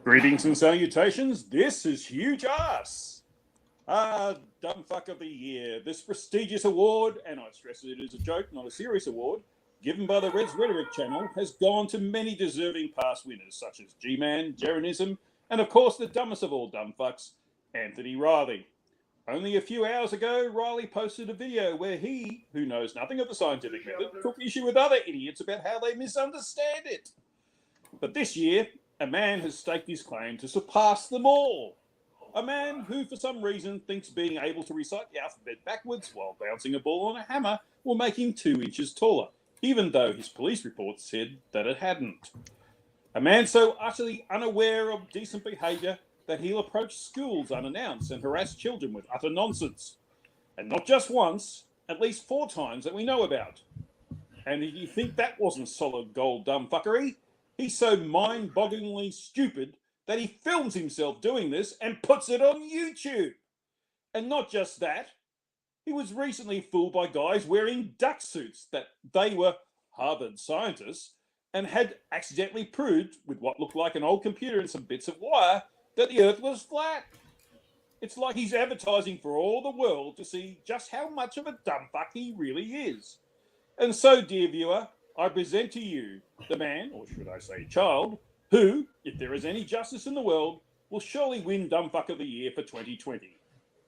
Greetings and salutations, this is Hugh Jarsz. Dumbfuck of the Year. This prestigious award, and I stress it is a joke, not a serious award, given by the Reds Rhetoric channel, has gone to many deserving past winners, such as G-Man, Jaronism, and of course the dumbest of all dumbfucks, Anthony Riley. Only a few hours ago, Riley posted a video where he, who knows nothing of the scientific method, took issue with other idiots about how they misunderstand it. But this year, a man has staked his claim to surpass them all. A man who, for some reason, thinks being able to recite the alphabet backwards while bouncing a ball on a hammer will make him 2 inches taller, even though his police report said that it hadn't. A man so utterly unaware of decent behaviour that he'll approach schools unannounced and harass children with utter nonsense. And not just once, at least 4 times that we know about. And if you think that wasn't solid gold dumbfuckery, he's so mind-bogglingly stupid that he films himself doing this and puts it on YouTube. And not just that, he was recently fooled by guys wearing duck suits that they were Harvard scientists and had accidentally proved, with what looked like an old computer and some bits of wire, that the Earth was flat. It's like he's advertising for all the world to see just how much of a dumbfuck he really is. And so, dear viewer, I present to you the man, or should I say child, who, if there is any justice in the world, will surely win Dumbfuck of the Year for 2020.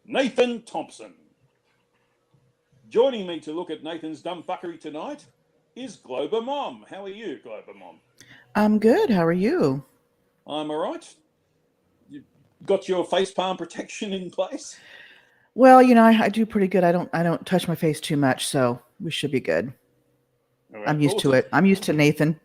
Nathan Thompson. Joining me to look at Nathan's dumbfuckery tonight is Glober Mom. How are you, Glober Mom? I'm good. How are you? I'm all right. You got your face palm protection in place? Well, you know, I do pretty good. I don't touch my face too much, so we should be good. Right, I'm used to it. I'm used to Nathan.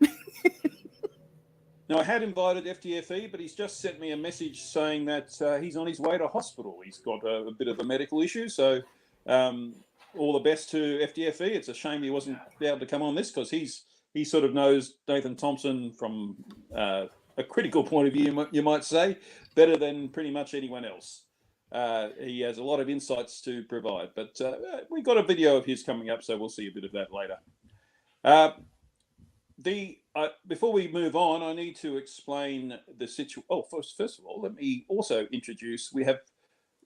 Now, I had invited FTFE, but he's just sent me a message saying that he's on his way to hospital. He's got a bit of a medical issue, so all the best to FTFE. It's a shame he wasn't able to come on this because he sort of knows Nathan Thompson from a critical point of view, you might say, better than pretty much anyone else. He has a lot of insights to provide, but we've got a video of his coming up, so we'll see a bit of that later. Before we move on, I need to explain the situation. Oh, first of all, let me also introduce. We have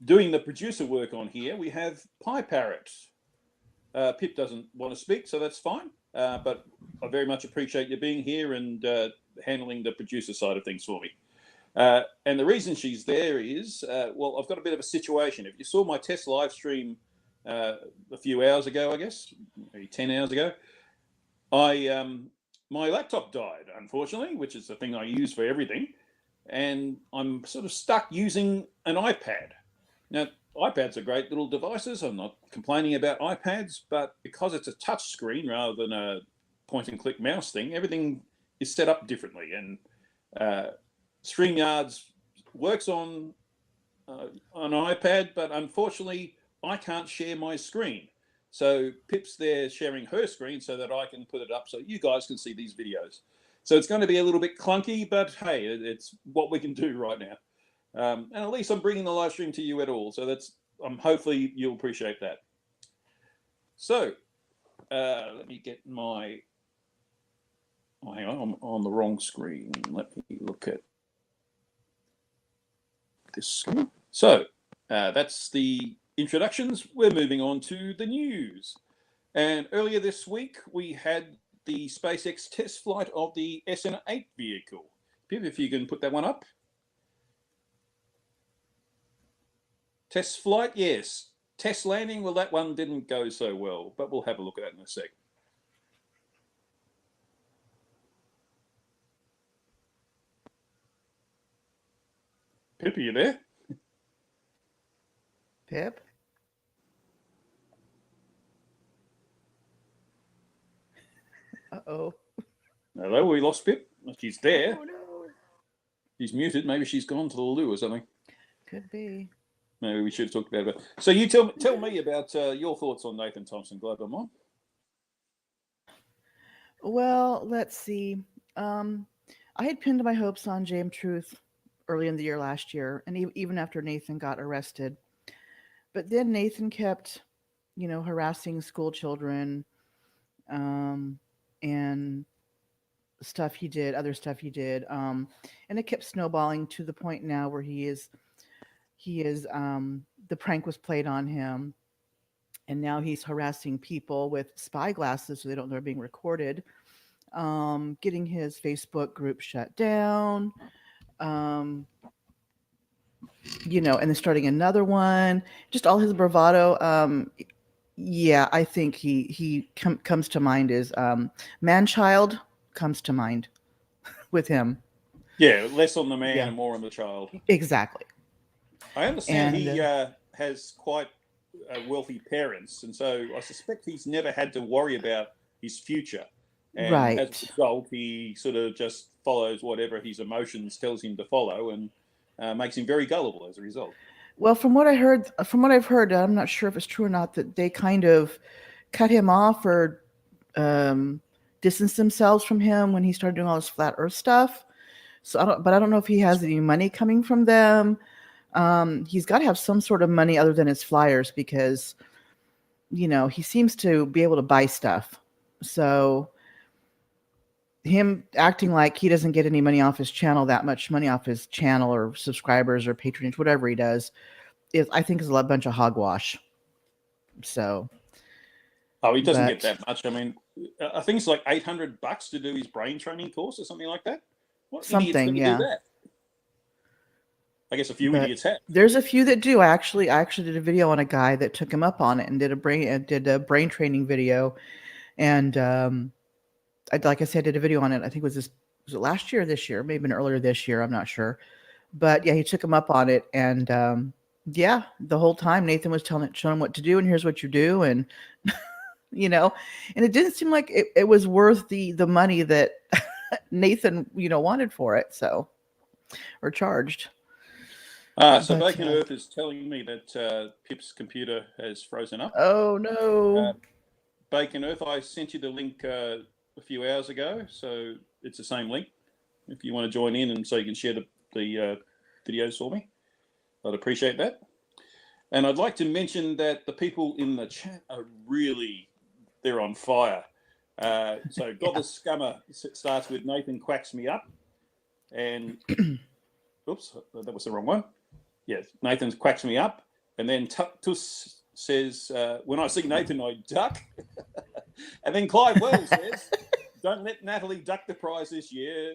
doing the producer work on here. We have Pie Parrot. Pip doesn't want to speak, so that's fine. But I very much appreciate you being here and handling the producer side of things for me. And the reason she's there is, well, I've got a bit of a situation. If you saw my test live stream a few hours ago, I guess, maybe 10 hours ago, my laptop died, unfortunately, which is the thing I use for everything. And I'm sort of stuck using an iPad. Now, iPads are great little devices. I'm not complaining about iPads, but because it's a touch screen rather than a point and click mouse thing, everything is set up differently. And StreamYards works on an iPad, but unfortunately, I can't share my screen. So Pip's there sharing her screen so that I can put it up so you guys can see these videos. So it's going to be a little bit clunky, but hey, it's what we can do right now. And at least I'm bringing the live stream to you at all. So that's hopefully you'll appreciate that. So let me get my... Oh, hang on, I'm on the wrong screen. Let me look at this screen. So that's the introductions. We're moving on to the news. And earlier this week, we had the SpaceX test flight of the SN8 vehicle. Pip, if you can put that one up. Test flight, yes. Test landing, well, that one didn't go so well, but we'll have a look at that in a sec. Pip, are you there? Pip? Uh-oh. Hello, we lost Pip. She's there. Oh, no. She's muted. Maybe she's gone to the loo or something. Could be. Maybe we should have talked about it. So you tell me about your thoughts on Nathan Thompson, Glober Mom. Well, let's see. I had pinned my hopes on James Truth early in the year last year, and even after Nathan got arrested. But then Nathan kept, harassing school children, and stuff he did, other stuff he did, and it kept snowballing to the point now where he is the prank was played on him, and now he's harassing people with spy glasses so they don't know they're being recorded, getting his Facebook group shut down, and then starting another one, just all his bravado. Yeah, I think he comes to mind as man-child comes to mind with him. Yeah, less on the man Yeah. and more on the child. Exactly. I understand And, he has quite wealthy parents, and so I suspect he's never had to worry about his future. And Right. as a result, he sort of just follows whatever his emotions tells him to follow, and makes him very gullible as a result. Well, from what I've heard, I'm not sure if it's true or not, that they kind of cut him off or distanced themselves from him when he started doing all this flat Earth stuff. So I don't know if he has any money coming from them. He's got to have some sort of money other than his flyers, because he seems to be able to buy stuff. So him acting like he doesn't get any money off his channel, that much money off his channel or subscribers or patronage, whatever he does, I think is a bunch of hogwash. So. Oh, he doesn't get that much. I mean, I think it's like $800 to do his brain training course or something like that. What idiot's going to do that? I guess a few idiots have. There's a few that do. I actually did a video on a guy that took him up on it and did a brain training video, and like I said, I did a video on it. I think was it last year or this year? Maybe earlier this year. I'm not sure, but yeah, he took him up on it, and yeah, the whole time Nathan was showing him what to do, and here's what you do, and and it didn't seem like it was worth the money that Nathan wanted for it, so, or charged. So Bacon Earth is telling me that Pip's computer has frozen up. Oh no! Bacon Earth, I sent you the link a few hours ago, so it's the same link. If you want to join in, and so you can share the videos for me, I'd appreciate that. And I'd like to mention that the people in the chat are they're on fire. So God the Scummer starts with Nathan quacks me up, and oops, that was the wrong one. Yes, Nathan quacks me up, and then Tuss says, when I see Nathan, I duck. And then Clive Wells says, don't let Natalie duck the prize this year.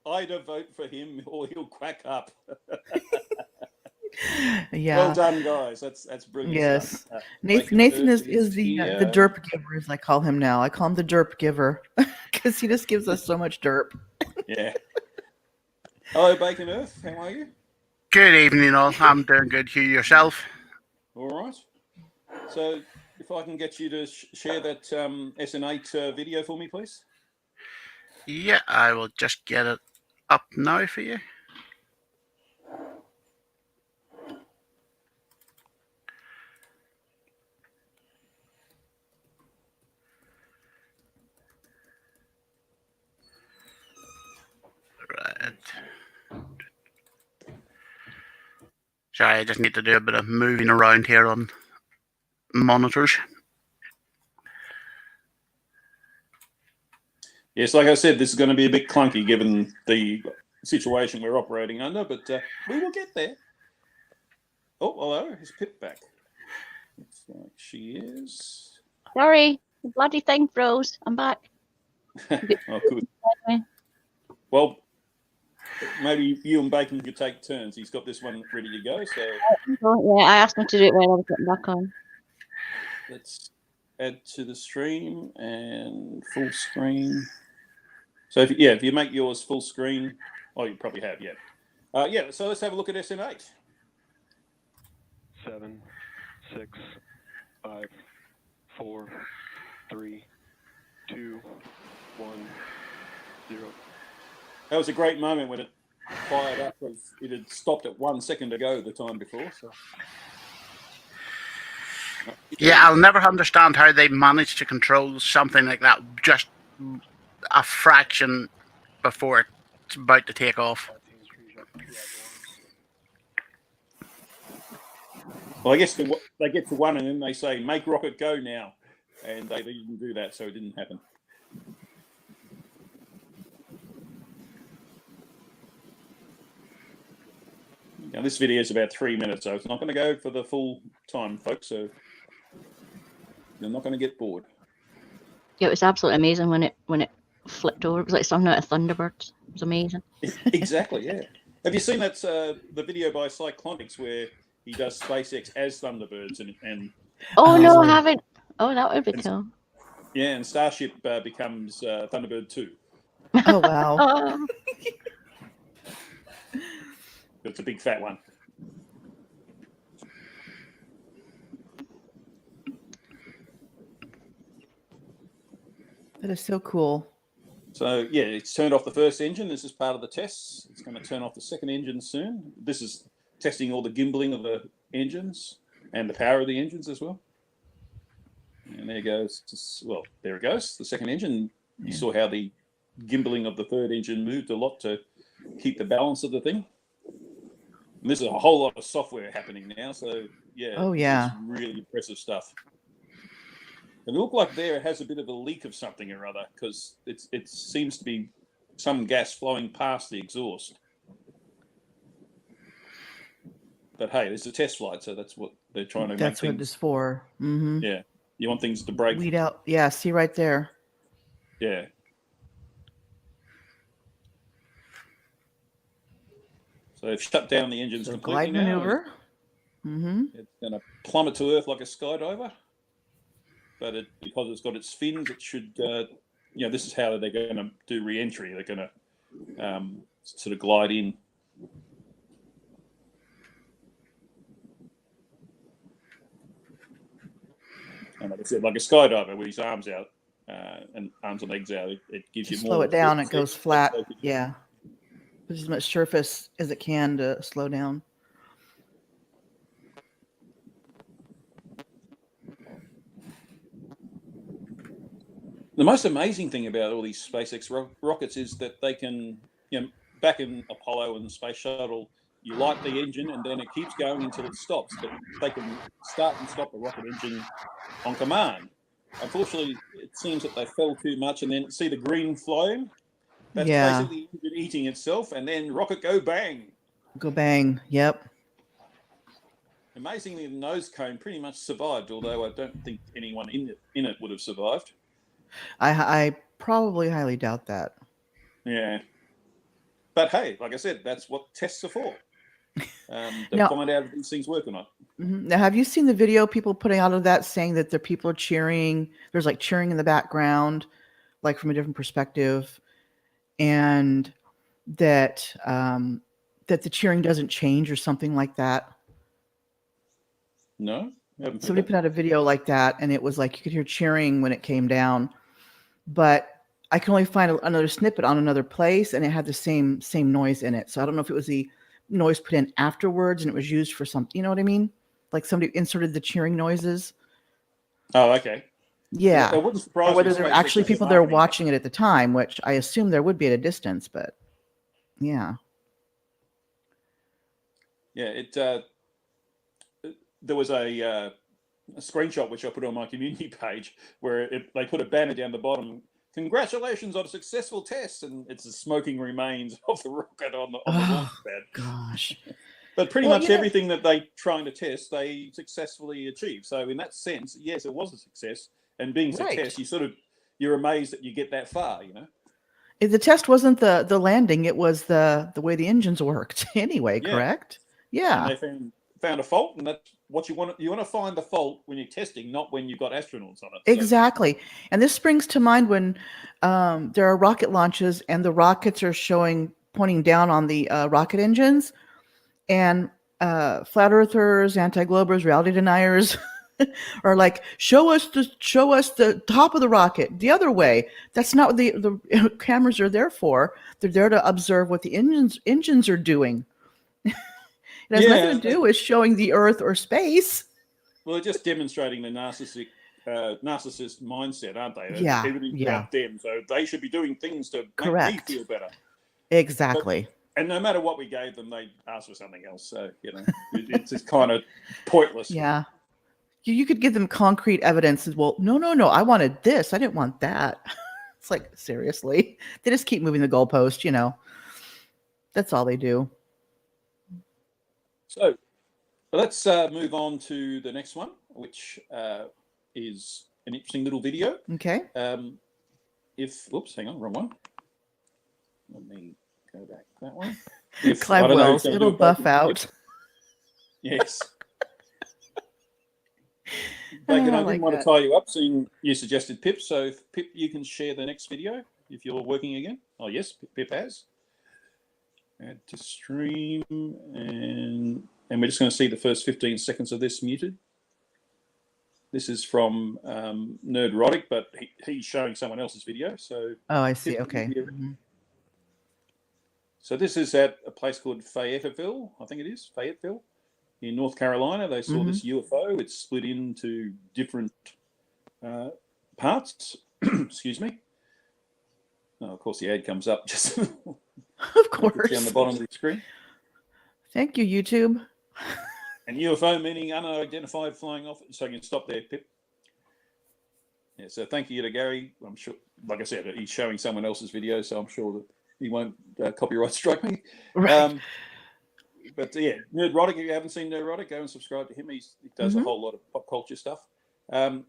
I'd vote for him or he'll quack up. Yeah. Well done, guys. That's brilliant. Yes. Nathan is the derp giver, as I call him now. I call him the derp giver because he just gives us so much derp. Yeah. Hello, Bacon Earth. How are you? Good evening, all. I'm doing good. Hugh, yourself? All right. So, if I can get you to share that SN8 video for me, please. Yeah, I will just get it up now for you. Right. Sorry, I just need to do a bit of moving around here on monitors. Yes, like I said, this is going to be a bit clunky given the situation we're operating under, but we will get there. Oh, hello, is Pip back? Looks like she is. Sorry, the bloody thing froze. I'm back. Oh, good. Well, maybe you and Bacon could take turns. He's got this one ready to go. So yeah, I asked him to do it while I was getting back on. Let's add to the stream and full screen. So if you make yours full screen, you probably have, yeah. Yeah, so let's have a look at SN8. 7, 6, 5, 4, 3, 2, 1, 0. That was a great moment when it fired up. It had stopped at 1 second ago the time before. So. Yeah, I'll never understand how they managed to control something like that just a fraction before it's about to take off. Well, I guess they get to 1 and then they say, make rocket go now. And they didn't do that, so it didn't happen. Now, this video is about 3 minutes, so it's not going to go for the full time, folks. So you're not going to get bored. Yeah, it was absolutely amazing when it flipped over. It was like something out of Thunderbirds. It was amazing. Exactly, yeah. Have you seen that the video by Cyclonics where he does SpaceX as Thunderbirds and Oh no, I haven't. Oh, that would be cool. yeah, and Starship becomes Thunderbird 2. Oh wow. Oh, It's a big fat one. That is so cool. So yeah, it's turned off the first engine. This is part of the tests. It's going to turn off the second engine soon. This is testing all the gimbaling of the engines and the power of the engines as well. And there goes, well, there it goes, the second engine. You saw how the gimbaling of the third engine moved a lot to keep the balance of the thing. And this is a whole lot of software happening now. So yeah, Oh, yeah. it's really impressive stuff. And it looked like there it has a bit of a leak of something or other because it seems to be some gas flowing past the exhaust. But hey, it's a test flight, so that's what they're trying to That's make what things. it's for. Mm-hmm. Yeah, you want things to break. Weed out. Yeah, see right there. Yeah. So they've shut down the engines So completely glide now. maneuver. Mm-hmm. It's going to plummet to Earth like a skydiver. But because it's got its fins, it should, this is how they're going to do re-entry. They're going to sort of glide in. And like I said, like a skydiver with his arms out and arms and legs out, it gives you more. Slow it down. It goes flat. Yeah. Put as much surface as it can to slow down. The most amazing thing about all these SpaceX rockets is that they can, back in Apollo and the Space Shuttle, you light the engine and then it keeps going until it stops. But they can start and stop the rocket engine on command. Unfortunately, it seems that they fell too much and then see the green flame. That's basically the engine eating itself, and then rocket go bang. Go bang. Yep. Amazingly, the nose cone pretty much survived, although I don't think anyone in it would have survived. I probably highly doubt that. Yeah. But hey, like I said, that's what tests are for. To Now- find out if these things work or not. Mhm. Now, have you seen the video people putting out of that saying that the people are cheering? There's like cheering in the background, like from a different perspective, and that that the cheering doesn't change or something like that. No? Haven't Somebody heard put out a video like that, and it was like you could hear cheering when it came down, but I can only find another snippet on another place, and it had the same noise in it. So I don't know if it was the noise put in afterwards and it was used for something. You know what I mean? Like somebody inserted the cheering noises. that. Oh, okay. Yeah. It wouldn't surprise Or me whether if there were SpaceX actually was people there marketing watching it at the time, which I assume there would be at a distance, but yeah. Yeah, there was a screenshot which I put on my community page where they put a banner down the bottom. Congratulations on a successful test, and it's the smoking remains of the rocket on the launch pad. Gosh. But pretty Well, much yeah. everything that they trying to test, they successfully achieved. So in that sense, yes, it was a success. And being a Right. test, you're amazed that you get that far, The test wasn't the landing, it was the way the engines worked anyway, Yeah. correct? And Yeah. they found a fault, and that's what you want. You want to find the fault when you're testing, not when you've got astronauts on it. So- Exactly. And this springs to mind when there are rocket launches and the rockets are pointing down on the rocket engines, and flat earthers, anti-globers, reality deniers are like, show us the top of the rocket the other way. That's not what the cameras are there for. They're there to observe what the engines are doing. It has nothing to do with showing the Earth or space. Well, they're just demonstrating the narcissist mindset, aren't they? Yeah, Everything's yeah. about them, so they should be doing things to make Correct. me feel better. Exactly. And no matter what we gave them, they asked for something else. So it's just kind of pointless. Yeah. You could give them concrete evidence as well. No, I wanted this. I didn't want that. It's like, seriously. They just keep moving the goalpost, That's all they do. So let's move on to the next one, which is an interesting little video. Okay. Whoops, hang on, wrong one. Let me go back that way. Clive Wells, it'll buff out. Yes. Bacon, I didn't want to tie you up, seeing you suggested Pip. So, Pip, you can share the next video if you're working again. Oh, yes, Pip has. Add to stream, and we're just going to see the first 15 seconds of this muted. This is from Nerdrotic, but he's showing someone else's video. So, oh, I see. Okay. So this is at a place called Fayetteville, I think it is, Fayetteville, in North Carolina. They saw this UFO. It's split into different parts. Excuse me. Oh, of course, the ad comes up just of course down the bottom of the screen. Thank you, YouTube. And UFO meaning unidentified flying off. So you can stop there, Pip. Yeah. So thank you to Gary. I'm sure, like I said, he's showing someone else's video, so I'm sure that he won't copyright strike me. Right. But yeah, Nerdrotic, if you haven't seen Nerdrotic, go and subscribe to him. He does a whole lot of pop culture stuff.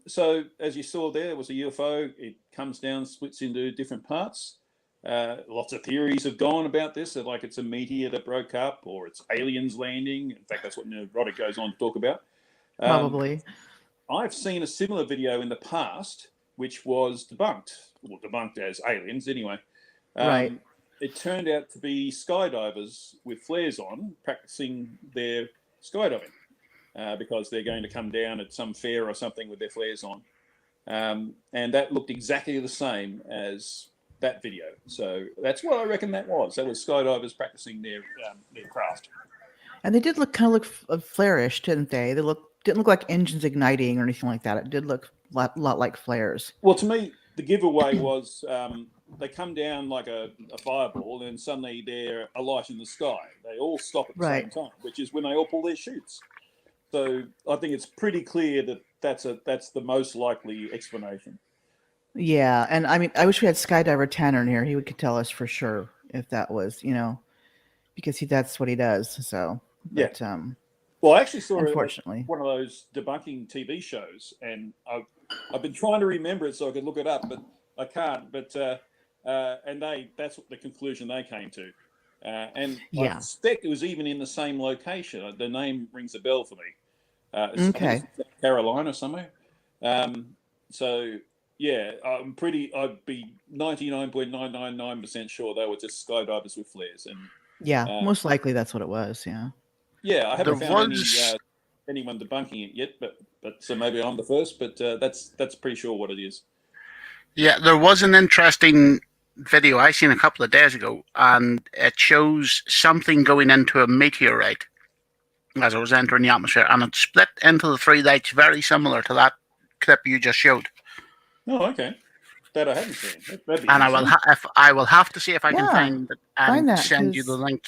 So as you saw there was a UFO. It comes down, splits into different parts. Lots of theories have gone about this, like it's a meteor that broke up or it's aliens landing. In fact, that's what Nerdrotic goes on to talk about. Probably. I've seen a similar video in the past, which was debunked as aliens anyway. Right. It turned out to be skydivers with flares on practicing their skydiving because they're going to come down at some fair or something with their flares on. And that looked exactly the same as that video. So that's what I reckon that was. That was skydivers practicing their craft. And they did kind of look flarish, didn't they? They didn't look like engines igniting or anything like that. It did look a lot like flares. Well, to me, the giveaway was they come down like a fireball and suddenly they're alight in the sky. They all stop at the same time, which is when they all pull their chutes. So I think it's pretty clear that that's the most likely explanation. Yeah, and I mean, I wish we had Skydiver Tanner in here. He could tell us for sure if that was, because that's what he does. So, but, yeah. Well, I actually saw unfortunately one of those debunking TV shows, and I've been trying to remember it so I could look it up, but I can't. But and that's what the conclusion they came to, and I suspect it was even in the same location. The name rings a bell for me. Okay, South Carolina somewhere. So yeah, I'd be 99.999% sure they were just skydivers with flares, and most likely that's what it was. Yeah. Yeah, I haven't found anyone debunking it yet, but so maybe I'm the first. But that's pretty sure what it is. Yeah, there was an interesting video I seen a couple of days ago, and it shows something going into a meteorite as it was entering the atmosphere, and it split into the three lights, very similar to that clip you just showed. Oh, okay. That I haven't seen. And I will have to see if I can find it and send you the link.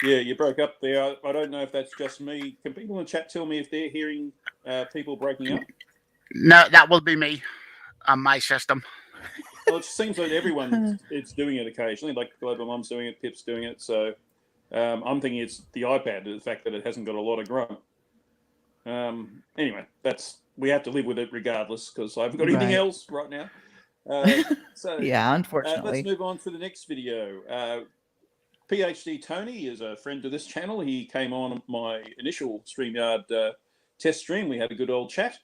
Yeah, you broke up there. I don't know if that's just me. Can people in the chat tell me if they're hearing people breaking up? No, that will be me on my system. Well, it seems like everyone is doing it occasionally. Like Glober Mom's doing it, Pip's doing it. So I'm thinking it's the iPad, the fact that it hasn't got a lot of grunt. Anyway, we have to live with it regardless because I haven't got anything else right now. So yeah, unfortunately. Let's move on to the next video. PhD Tony is a friend of this channel. He came on my initial StreamYard test stream. We had a good old chat.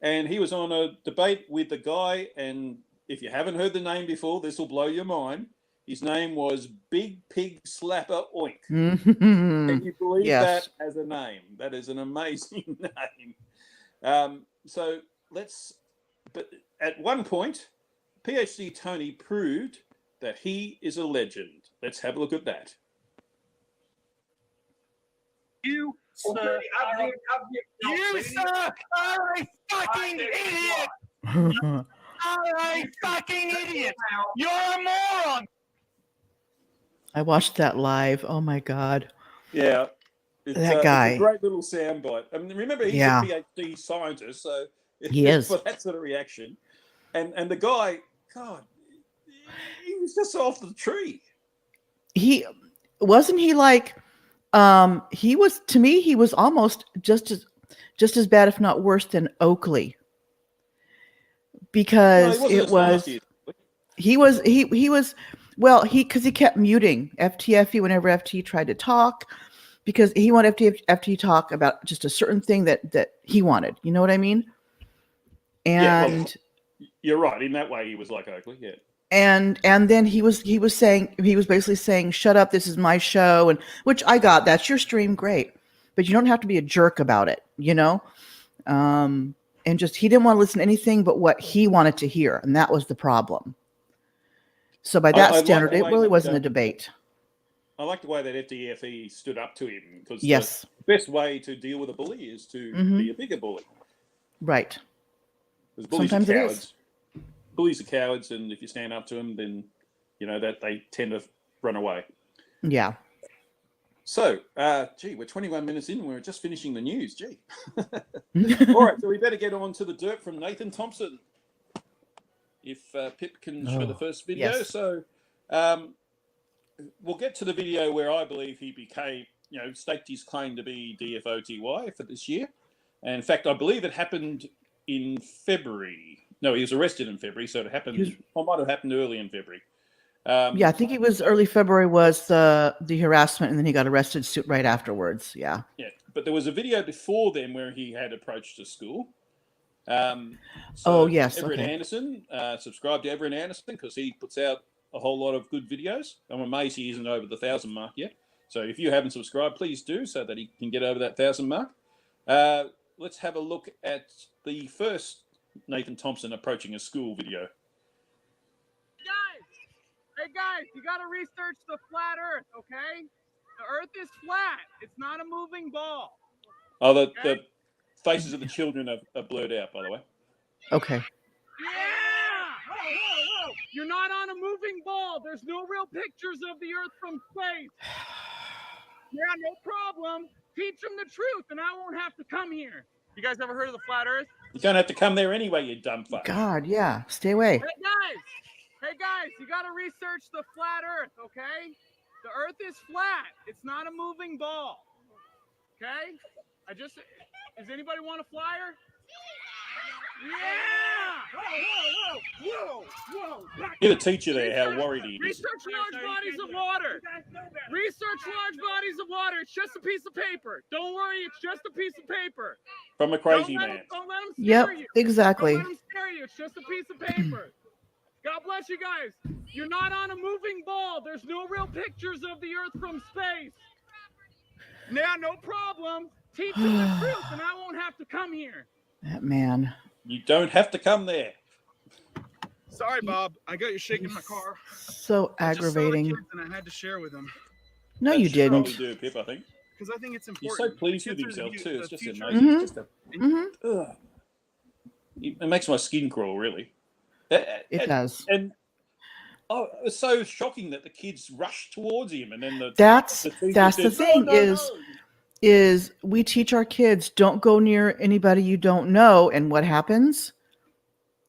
And he was on a debate with a guy. And if you haven't heard the name before, this will blow your mind. His name was Big Pig Slapper Oink. Can you believe that as a name? That is an amazing name. But at one point, PhD Tony proved that he is a legend. Let's have a look at that. You suck. You suck. Are a fucking idiot. Are a fucking idiot. You're a moron. I watched that live. Oh my god. Yeah. That guy. It's a great little soundbite. I mean, remember, he's a PhD scientist, so he is for that sort of reaction. And the guy, God, he was just off the tree. wasn't he like, he was, to me, he was almost just as bad, if not worse, than Oakley. Because No, he wasn't he was, well, because he kept muting FTFE whenever FT tried to talk, because he wanted FT talk about just a certain thing that he wanted. You know what I mean? And well, you're right. In that way, he was like Oakley. Yeah. And then he was basically saying, shut up, this is my show, and which I got, that's your stream, great, but you don't have to be a jerk about it, you know. And just, he didn't want to listen to anything but what he wanted to hear, and that was the problem. So by that standard, it really wasn't a debate. I like the way that FTFE stood up to him, because yes, the best way to deal with a bully is to be a bigger bully. Right. Sometimes it is. Bullies are cowards, and if you stand up to them, then you know that they tend to run away. Yeah. So, we're 21 minutes in. We're just finishing the news. Gee. All right, so we better get on to the dirt from Nathan Thompson. If Pip can show the first video. Yes. So, we'll get to the video where I believe he became, staked his claim to be DFOTY for this year. And in fact, I believe it happened in February. No, he was arrested in February, so it happened. Or might have happened early in February. Yeah, I think it was early February was the harassment, and then he got arrested right afterwards. Yeah. Yeah, but there was a video before then where he had approached a school. Yes. Everett Anderson, subscribe to Everett Anderson because he puts out a whole lot of good videos. I'm amazed he isn't over the 1,000 mark yet. So if you haven't subscribed, please do so that he can get over that 1,000 mark. Let's have a look at the first Nathan Thompson approaching a school video. Hey guys, you got to research the flat Earth, okay? The Earth is flat. It's not a moving ball. Oh, the faces of the children are blurred out, by the way. Okay. Yeah! Whoa. You're not on a moving ball. There's no real pictures of the Earth from space. Yeah, no problem. Teach them the truth, and I won't have to come here. You guys ever heard of the flat Earth? You don't have to come there anyway, you dumb fuck. God, yeah. Stay away. Hey guys, you got to research the flat Earth, okay? The Earth is flat. It's not a moving ball. Okay? Does anybody want a flyer? Yeah! Whoa! You're the teacher there, how worried he is. Research large bodies of water. Research large bodies of water. It's just a piece of paper. Don't worry, it's just a piece of paper. From a crazy man. Don't let him scare you. Exactly. Don't let him scare you. It's just a piece of paper. God bless you guys. You're not on a moving ball. There's no real pictures of the Earth from space. Yeah, no problem. Teach them the truth, and I won't have to come here. That man. You don't have to come there. Sorry, Bob. I got you shaking my car. So aggravating. I just saw the kids and I had to share with them. No, you didn't. You do, Pip, I think. Because I think it's important. He's so pleased with himself too. It's just amazing. It makes my skin crawl, really. It does. And it was so shocking that the kids rushed towards him, and then that's the thing is we teach our kids, don't go near anybody you don't know, and what happens?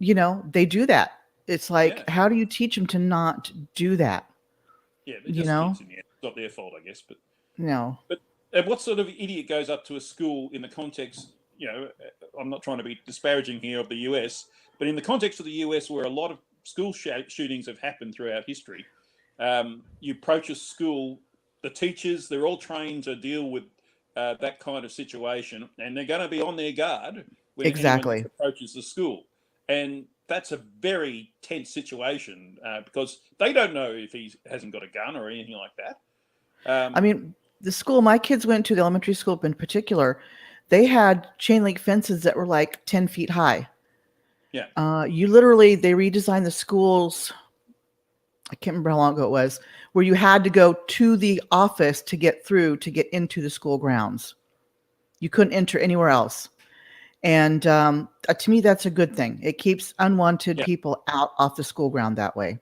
They do that. It's like, how do you teach them to not do that? Yeah, it's not their fault, I guess. But no. But what sort of idiot goes up to a school in the context? I'm not trying to be disparaging here of the US, but in the context of the US, where a lot of school shootings have happened throughout history, you approach a school, the teachers, they're all trained to deal with that kind of situation, and they're going to be on their guard when anyone approaches the school. And that's a very tense situation because they don't know if he hasn't got a gun or anything like that. I mean, the school my kids went to, the elementary school in particular, they had chain link fences that were like 10 feet high. Yeah. They redesigned the schools. I can't remember how long ago it was, where you had to go to the office to get into the school grounds. You couldn't enter anywhere else. And to me, that's a good thing. It keeps unwanted people out off the school ground that way.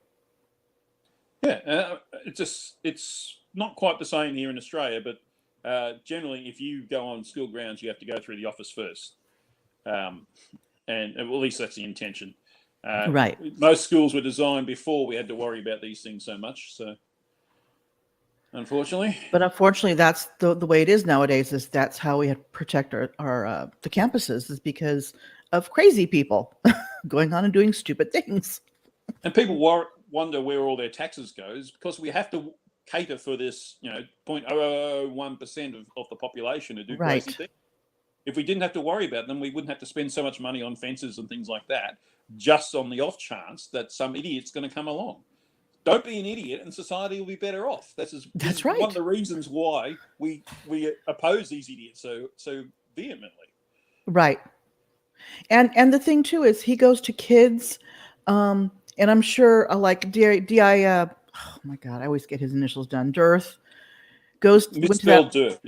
Yeah. It's not quite the same here in Australia, but generally, if you go on school grounds, you have to go through the office first. And at least that's the intention. Right. Most schools were designed before we had to worry about these things so much. So, Unfortunately. But unfortunately, that's the way it is nowadays. Is that's how we protect our the campuses, is because of crazy people going on and doing stupid things. And people wonder where all their taxes goes, because we have to cater for this, 0.001% of the population to do crazy things. If we didn't have to worry about them, we wouldn't have to spend so much money on fences and things like that, just on the off chance that some idiot's going to come along. Don't be an idiot, and society will be better off. That's right. One of the reasons why we oppose these idiots so vehemently. Right. And the thing too is he goes to kids, and I'm sure like oh my God, I always get his initials done. Dearth went to that. Dearth,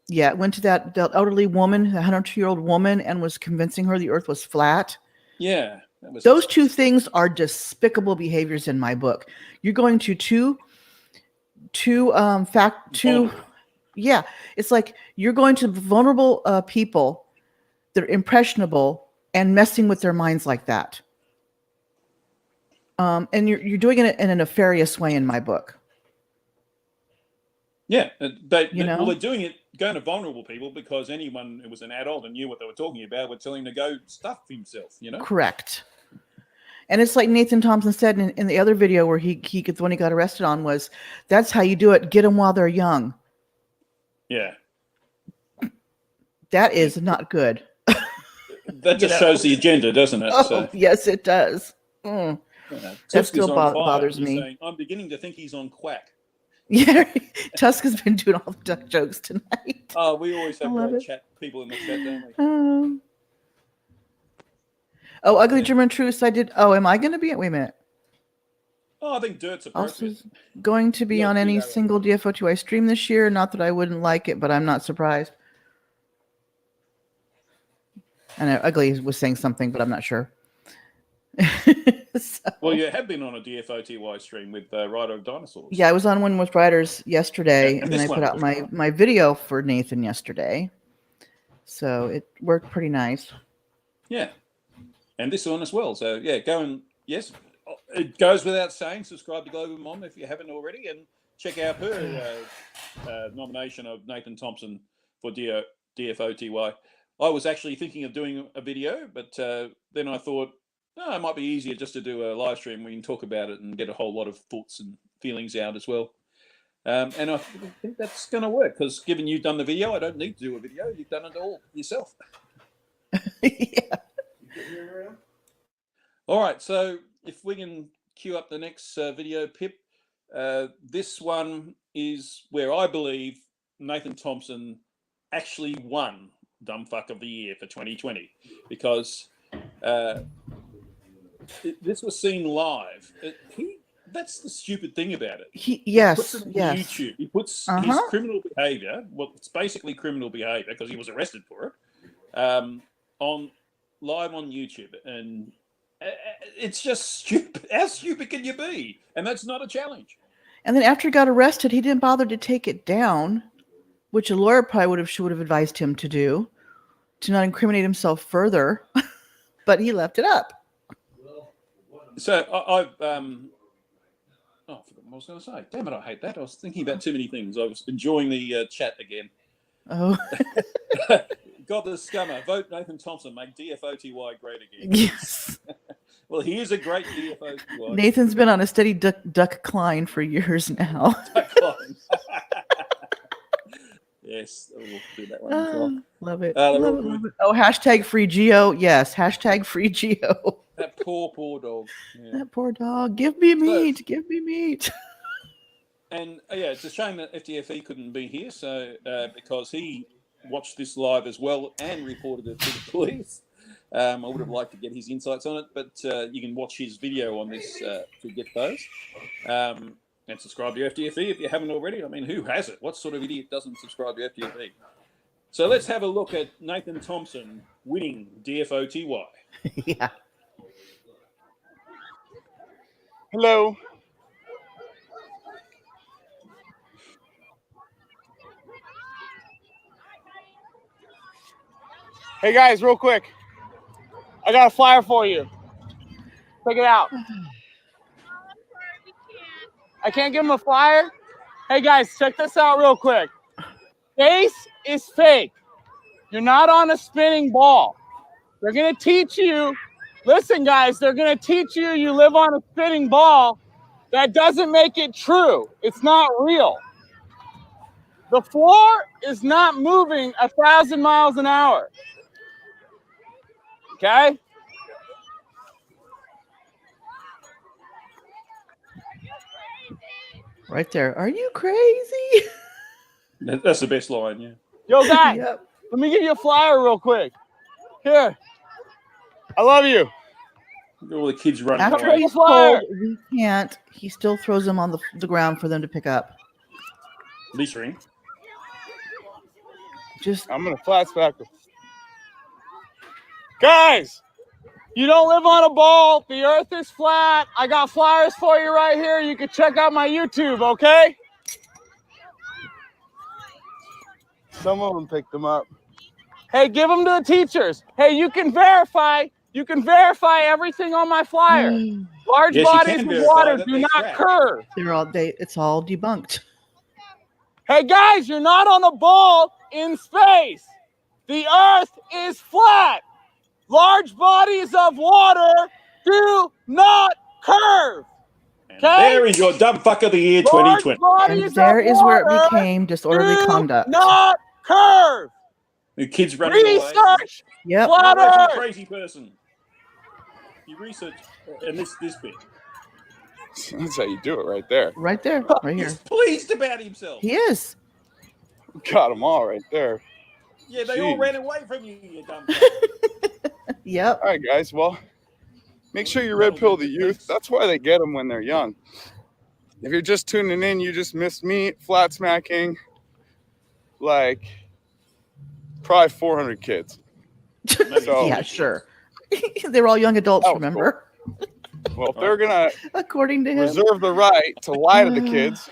yeah, went to that elderly woman, the 102-year-old woman, and was convincing her the Earth was flat. Yeah. Those two things are despicable behaviors in my book. You're going to yeah, it's like you're going to vulnerable people that are impressionable and messing with their minds like that. And you're doing it in a nefarious way in my book. Yeah, they're doing it, going to vulnerable people, because anyone who was an adult and knew what they were talking about would tell him to go stuff himself, Correct. And it's like Nathan Thompson said in the other video where he when he got arrested on was, that's how you do it. Get them while they're young. Yeah. That is not good. That just shows the agenda, doesn't it? Oh, yes, it does. That still bothers me. Saying, I'm beginning to think he's on quack. Yeah, Tusk has been doing all the duck jokes tonight. Oh, we always have great people in the chat, don't we? Ugly German Truce. I did. Oh, am I going to be? Wait a minute. Oh, I think Dirt's appropriate. Also going to be on any single DFOTY stream this year. Not that I wouldn't like it, but I'm not surprised. I know Ugly was saying something, but I'm not sure. Well, you have been on a DFOTY stream with Rider of Dinosaurs. Yeah, I was on one with Riders yesterday, and then I put out my video for Nathan yesterday. So it worked pretty nice. Yeah. And this one as well. So, yeah, go and, yes, it goes without saying, subscribe to Glober Mom if you haven't already, and check out her nomination of Nathan Thompson for DFOTY. I was actually thinking of doing a video, but then I thought, it might be easier just to do a live stream where you can talk about it and get a whole lot of thoughts and feelings out as well. And I think that's going to work, because given you've done the video, I don't need to do a video. You've done it all yourself. Yeah. All right, so if we can queue up the next video, Pip, this one is where I believe Nathan Thompson actually won Dumb Fuck of the Year for 2020, because this was seen live. That's the stupid thing about it. He puts it on YouTube. He puts his criminal behavior, well, it's basically criminal behavior because he was arrested for it, live on YouTube, and it's just stupid. How stupid can you be? And that's not a challenge. And then after he got arrested, he didn't bother to take it down, which a lawyer probably would have advised him to do, to not incriminate himself further. But he left it up. So I forgot what I was going to say. Damn it, I hate that. I was thinking about too many things. I was enjoying the chat again. Oh. God, the scummer. Vote Nathan Thompson. Make DFOTY great again. Yes. Well, he is a great DFOTY. Nathan's been on a steady duck climb for years now. Duck climb. Yes, we'll do that one as well. Love it. Love it. Oh, hashtag free Geo. Yes, hashtag free Geo. That poor dog. Yeah. That poor dog. Give me meat. Give me meat. And it's a shame that FTFE couldn't be here, so because he watched this live as well and reported it to the police. I would have liked to get his insights on it, but you can watch his video on this to get those. And subscribe to FTFE if you haven't already. I mean, who has it? What sort of idiot doesn't subscribe to FTFE? So let's have a look at Nathan Thompson winning DFOTY. Yeah. Hello. Hey guys, real quick. I got a flyer for you. Check it out. I can't give him a flyer. Hey guys, check this out real quick. Space is fake. You're not on a spinning ball. They're going to teach you. Listen, guys, they're going to teach you you live on a spinning ball. That doesn't make it true. It's not real. The floor is not moving 1,000 miles an hour. Okay? Right there. Are you crazy? That's the best line, yeah. Yo, guys, Yep. let me give you a flyer real quick. Here. I love you. All the kids running After away. he's Flyer. told we can't, he still throws them on the ground for them to pick up. Leash ring. Just I'm going to flashback. Guys, you don't live on a ball. The earth is flat. I got flyers for you right here. You can check out my YouTube, okay? Some of them picked them up. Hey, give them to the teachers. Hey, you can verify everything on my flyer. Large Yes, you bodies can of verify water that do they not crash. curve. it's all debunked. Hey, guys, you're not on a ball in space. The earth is flat. Large bodies of water do not curve. And there is your dumb fuck of the year 2020. And there is where it became disorderly conduct. Not curve. The kids running away. Research. Yep. Flat Away from Earth. a crazy person. You research, and this bit. That's how you do it right there. Right there. Right here. He's pleased about himself. He is. Got them all right there. Yeah, they all Jeez. ran away from you, you dumb fuck. Yep. All right, guys. Well, make sure you red pill the youth. That's why they get them when they're young. If you're just tuning in, you just missed me flat smacking like probably 400 kids. So, Yeah, sure. They were all young adults, That was remember? well, if they're gonna According to him. reserve the right to lie to the kids,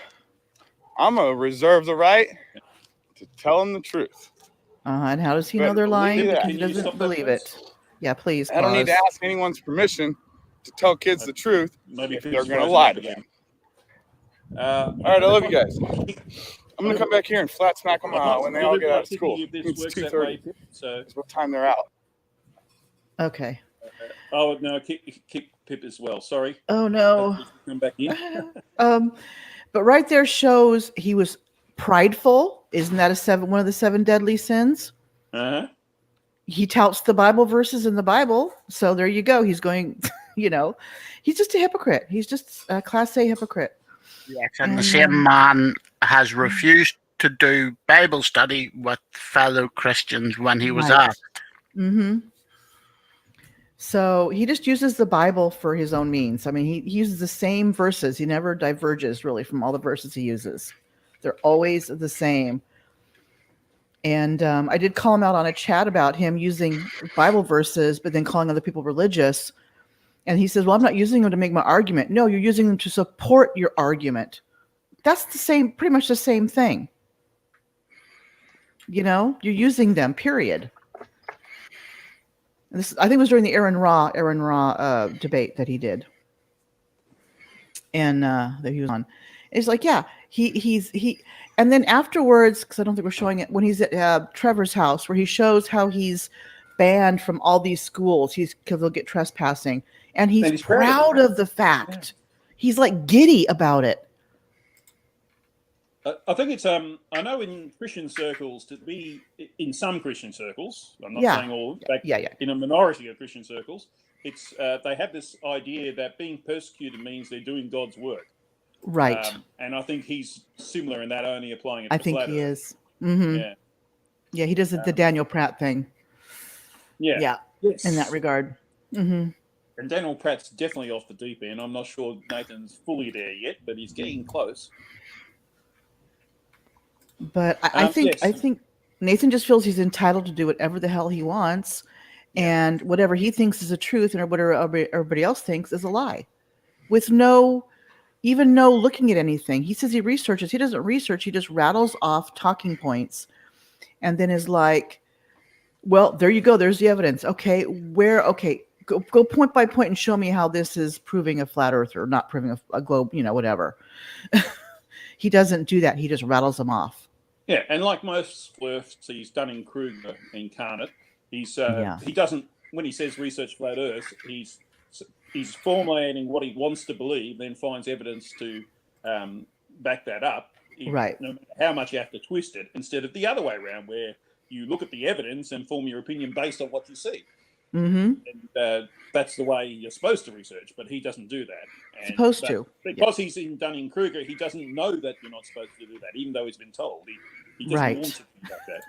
I'm gonna reserve the right to tell them the truth. And how does he But know they're lying? believe that. Because he Can you stop doesn't that, believe please? it. Yeah, please. I don't need to pause. ask anyone's permission to tell kids the truth Maybe if Chris they're is gonna frozen lie up to again. them. All right, I love you guys. I'm gonna come back here and flat smack them when they all get out of school. It's 2:30. So, That's what time they're out. Okay. oh no, kick Pip as well. Sorry. Oh, no. Come back in. But right there shows he was prideful. Isn't that one of the 7 deadly sins? Uh-huh. He touts the Bible verses in the Bible. So there you go. He's going, he's just a hypocrite. He's just a class A hypocrite. Yes, and the same man has refused to do Bible study with fellow Christians when he was Right. asked. Mm-hmm. So he just uses the Bible for his own means. I mean, he uses the same verses. He never diverges really from all the verses he uses. They're always the same. And I did call him out on a chat about him using Bible verses, but then calling other people religious. And he says, well, I'm not using them to make my argument. No, you're using them to support your argument. That's pretty much the same thing. You're using them, period. This, I think it was during the Aaron Ra debate that he did. And that he was on. It's like, yeah, he and then afterwards, because I don't think we're showing it, when he's at Trevor's house, where he shows how he's banned from all these schools, because they'll get trespassing, and he's proud of the fact. Yeah. He's like giddy about it. I think it's I know in Christian circles, to be in some Christian circles, I'm not saying all, but in a minority of Christian circles, it's they have this idea that being persecuted means they're doing God's work. Right. And I think he's similar in that, only applying it to I think he is. Mm-hmm. Yeah. Yeah, he does the Daniel Pratt thing. Yeah. Yeah. Yes. In that regard. Mm-hmm. And Daniel Pratt's definitely off the deep end. I'm not sure Nathan's fully there yet, but he's getting close. But I think Nathan just feels he's entitled to do whatever the hell he wants, and whatever he thinks is the truth and whatever everybody else thinks is a lie, with no looking at anything. He says he researches. He doesn't research. He just rattles off talking points, and then is like, "Well, there you go. There's the evidence. Okay, go point by point and show me how this is proving a flat earth or not proving a globe. Whatever." He doesn't do that. He just rattles them off. Yeah, and like most splurfs, he's Dunning-Kruger incarnate. He's Yeah. he doesn't, when he says research flat Earth, he's formulating what he wants to believe, then finds evidence to back that up. Right. No matter how much you have to twist it, instead of the other way around, where you look at the evidence and form your opinion based on what you see. Mm-hmm. And that's the way you're supposed to research, but he doesn't do that. And Supposed to. because he's in Dunning-Kruger, he doesn't know that you're not supposed to do that, even though he's been told. He doesn't Right. want to do that.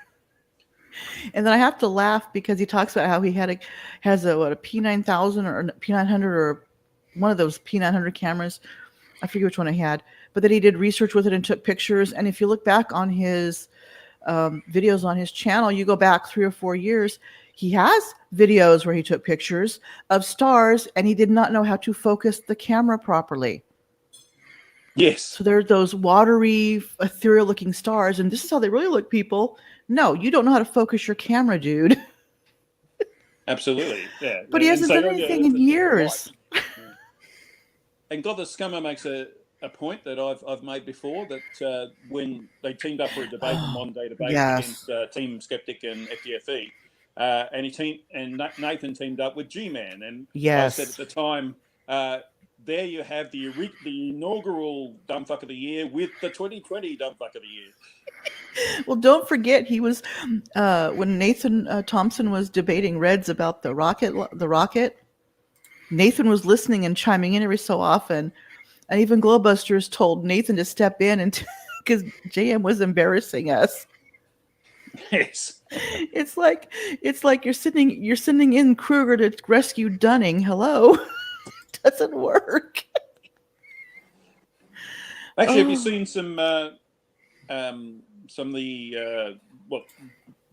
And then I have to laugh because he talks about how he has a P9000 or P900 or one of those P900 cameras. I forget which one I had, but that he did research with it and took pictures. And if you look back on his videos on his channel, you go back 3 or 4 years, he has videos where he took pictures of stars and he did not know how to focus the camera properly. Yes. So there's those watery, ethereal looking stars, and this is how they really look, people. No, you don't know how to focus your camera, dude. Absolutely, yeah. But he hasn't done anything in years. Right. Yeah. And God the Scummer makes a point that I've made before, that when they teamed up for a debate, a modern-day debate Yes. against Team Skeptic and FTFE, and Nathan teamed up with G-Man, and Yes. I said at the time, there you have the inaugural Dumbfuck of the Year with the 2020 Dumbfuck of the Year. Well, don't forget he was when Nathan Thompson was debating Reds about the rocket. Nathan was listening and chiming in every so often, and even Glowbusters told Nathan to step in and because JM was embarrassing us. Yes. It's like you're sending in Kruger to rescue Dunning. Hello. Doesn't work. Actually, have you seen some of the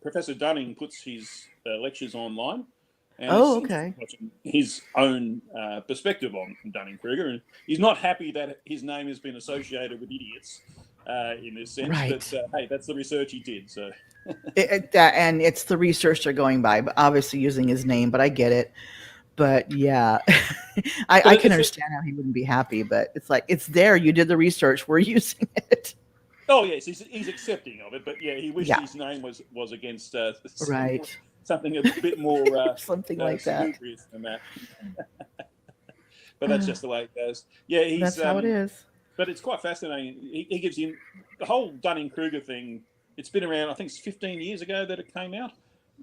Professor Dunning puts his lectures online? And Oh, it's okay. watching his own perspective on Dunning-Kruger, and he's not happy that his name has been associated with idiots in this sense. Right. But hey, that's the research he did. So, And it's the research they're going by, but obviously using his name. But I get it. But yeah, I can understand how he wouldn't be happy. But it's like it's there. You did the research. We're using it. oh yes, he's accepting of it. But yeah, he wished his name was against Right. something a bit more Something like that. salubrious than that. But that's just the way it goes. Yeah, That's how it is. But it's quite fascinating. He gives you the whole Dunning-Kruger thing. It's been around, I think it's 15 years ago that it came out.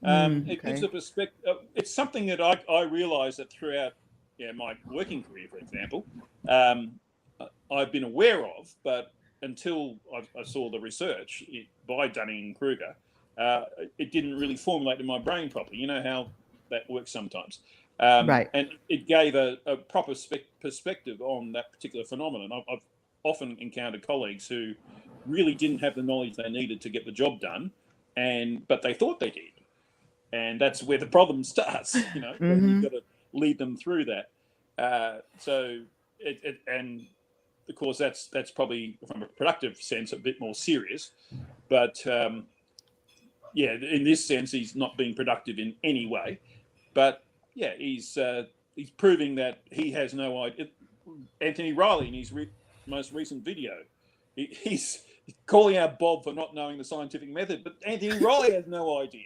It gives a perspective. It's something that I realised that throughout my working career, for example, I've been aware of, but until I saw the research by Dunning-Kruger, it didn't really formulate in my brain properly. You know how that works sometimes. Right. And it gave a proper perspective on that particular phenomenon. I've often encountered colleagues who really didn't have the knowledge they needed to get the job done, but they thought they did. And that's where the problem starts, You've got to lead them through that. And of course, that's probably from a productive sense a bit more serious, but in this sense, he's not being productive in any way. But yeah, he's proving that he has no idea. Anthony Riley in his most recent video, he's calling out Bob for not knowing the scientific method, but Anthony Riley has no idea.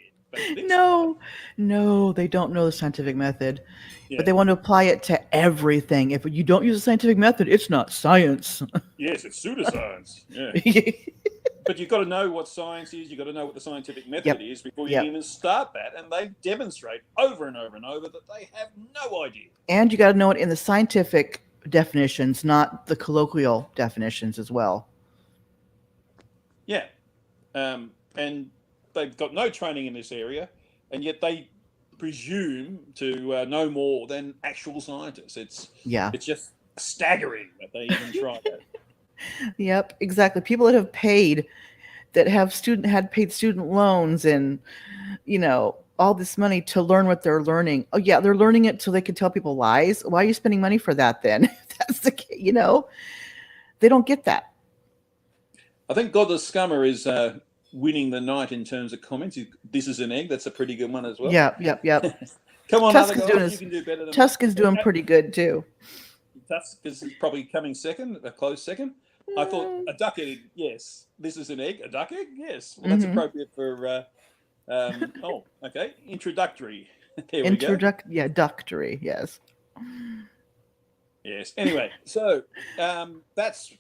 No, they don't know the scientific method, Yeah. but they want to apply it to everything. If you don't use the scientific method, it's not science. Yes, it's pseudoscience. Yeah. But you've got to know what science is. You've got to know what the scientific method is before you even start that. And they demonstrate over and over and over that they have no idea. And you got to know it in the scientific definitions, not the colloquial definitions as well. Yeah. And they've got no training in this area, and yet they presume to know more than actual scientists. It's just staggering that they even try that. Yep, exactly. People that have paid, had paid student loans, and all this money to learn what they're learning. Oh yeah, they're learning it so they can tell people lies. Why are you spending money for that then? That's the they don't get that. I think God the Scummer is winning the night in terms of comments. This is an egg. That's a pretty good one as well. Yep. Come on, Tusk other guys, you can do better than Tusk is doing pretty good too. Tusk is probably coming second, a close second. I thought a duck egg. Yes, this is an egg. A duck egg. Yes, well, that's appropriate for. Oh, okay. Introductory. There we go. Yeah, ductory. Yes. Yes. Anyway, so that's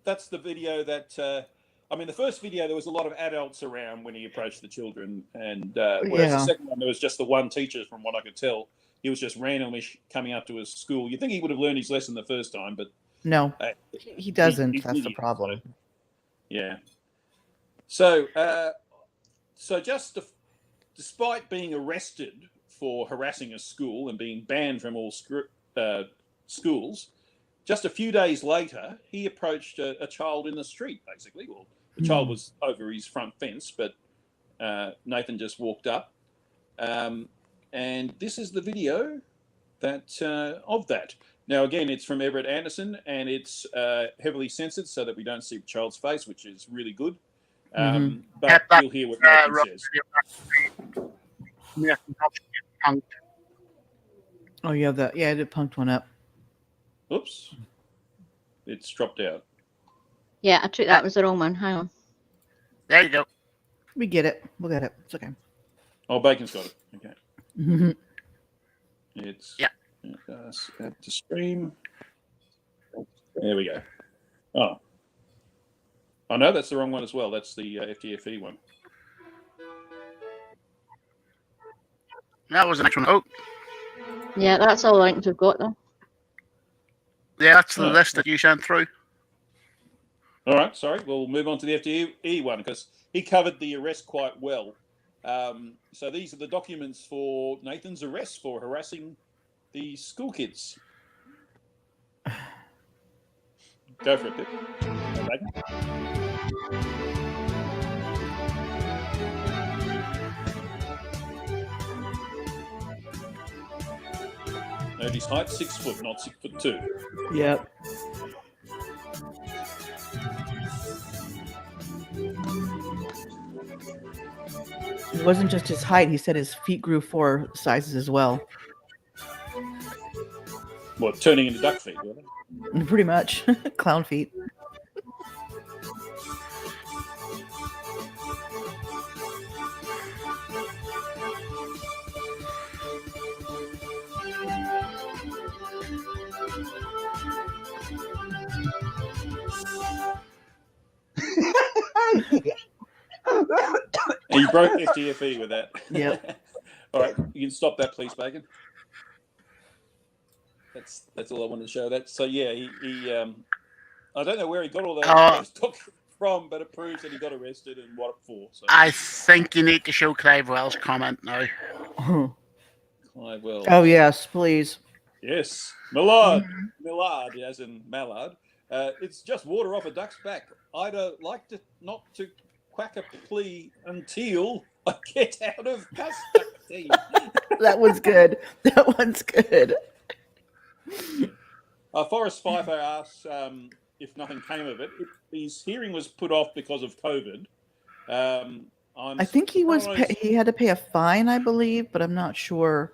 the video that. I mean, the first video there was a lot of adults around when he approached the children, and whereas the second one there was just the one teacher, from what I could tell. He was just randomly coming up to his school. You'd think he would have learned his lesson the first time, but no, he doesn't. That's the problem. So, yeah. So, despite being arrested for harassing a school and being banned from all schools, just a few days later, he approached a child in the street, basically. Well, the child was over his front fence, but Nathan just walked up. And this is the video of that. Now, again, it's from Everett Anderson, and it's heavily censored so that we don't see the child's face, which is really good. But you'll hear what Nathan says. Oh, you have that. Yeah, I did punked one up. Oops. It's dropped out. Yeah, I took that was the wrong one. Hang on. There you go. We get it. We'll get it. It's okay. Oh, Bacon's got it. Okay. It's at the stream. There we go. Oh no, that's the wrong one as well. That's the FTFE one. That was the next one. Oh, Yeah, that's all the links we've got though. yeah, that's the list that you sent through. All right, sorry. We'll move on to the FTFE one because he covered the arrest quite well. So these are the documents for Nathan's arrest for harassing the school kids. Go for it, Pip. Note his height, 6 foot, not 6'2". Yep. It wasn't just his height. He said his feet grew 4 sizes as well. What, turning into duck feet, really? Pretty much. Clown feet. And you broke FTFE with that. Yep. All right, you can stop that, please, Bacon. That's all I wanted to show. That so yeah, he I don't know where he got all those documents from, but it proves that he got arrested and what for. So. I think you need to show Clive Wells' comment now. Clive Wells. Oh yes, please. Yes, Millard, as in mallard. It's just water off a duck's back. I'd like to not to quack a plea until I get out of custody. That one's good. That one's good. Forrest Pfeiffer asks if nothing came of it. His hearing was put off because of COVID. I think he had to pay a fine, I believe, but I'm not sure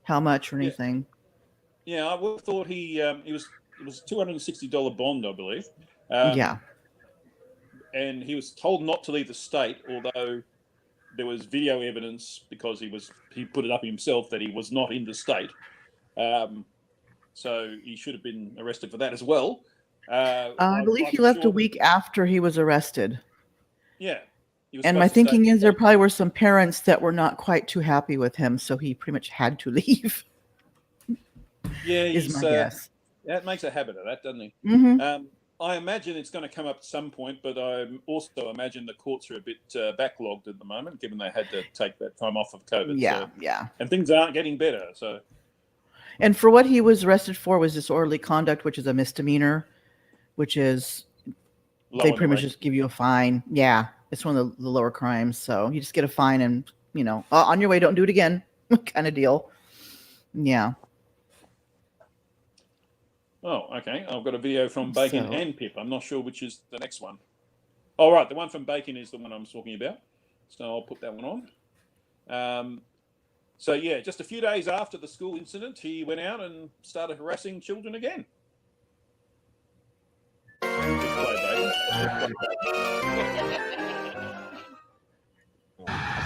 how much or anything. Yeah, I would have thought it was a $260 bond, I believe. Yeah. And he was told not to leave the state, although there was video evidence because he put it up himself that he was not in the state. So he should have been arrested for that as well. I believe he left a week after he was arrested. Yeah. And my thinking is there probably were some parents that were not quite too happy with him, so he pretty much had to leave. Yeah, is my guess. That makes a habit of that, doesn't he? Mm-hmm. I imagine it's going to come up at some point, but I also imagine the courts are a bit backlogged at the moment, given they had to take that time off of COVID. Yeah. And things aren't getting better. So. And for what he was arrested for was disorderly conduct, which is a misdemeanor, which is they pretty much just give you a fine. Yeah, it's one of the lower crimes. So you just get a fine and, on your way, don't do it again kind of deal. Yeah. Oh, okay. I've got a video from Bacon and Pip. I'm not sure which is the next one. Oh, right. The one from Bacon is the one I'm talking about. So I'll put that one on. So, yeah, just a few days after the school incident, he went out and started harassing children again. I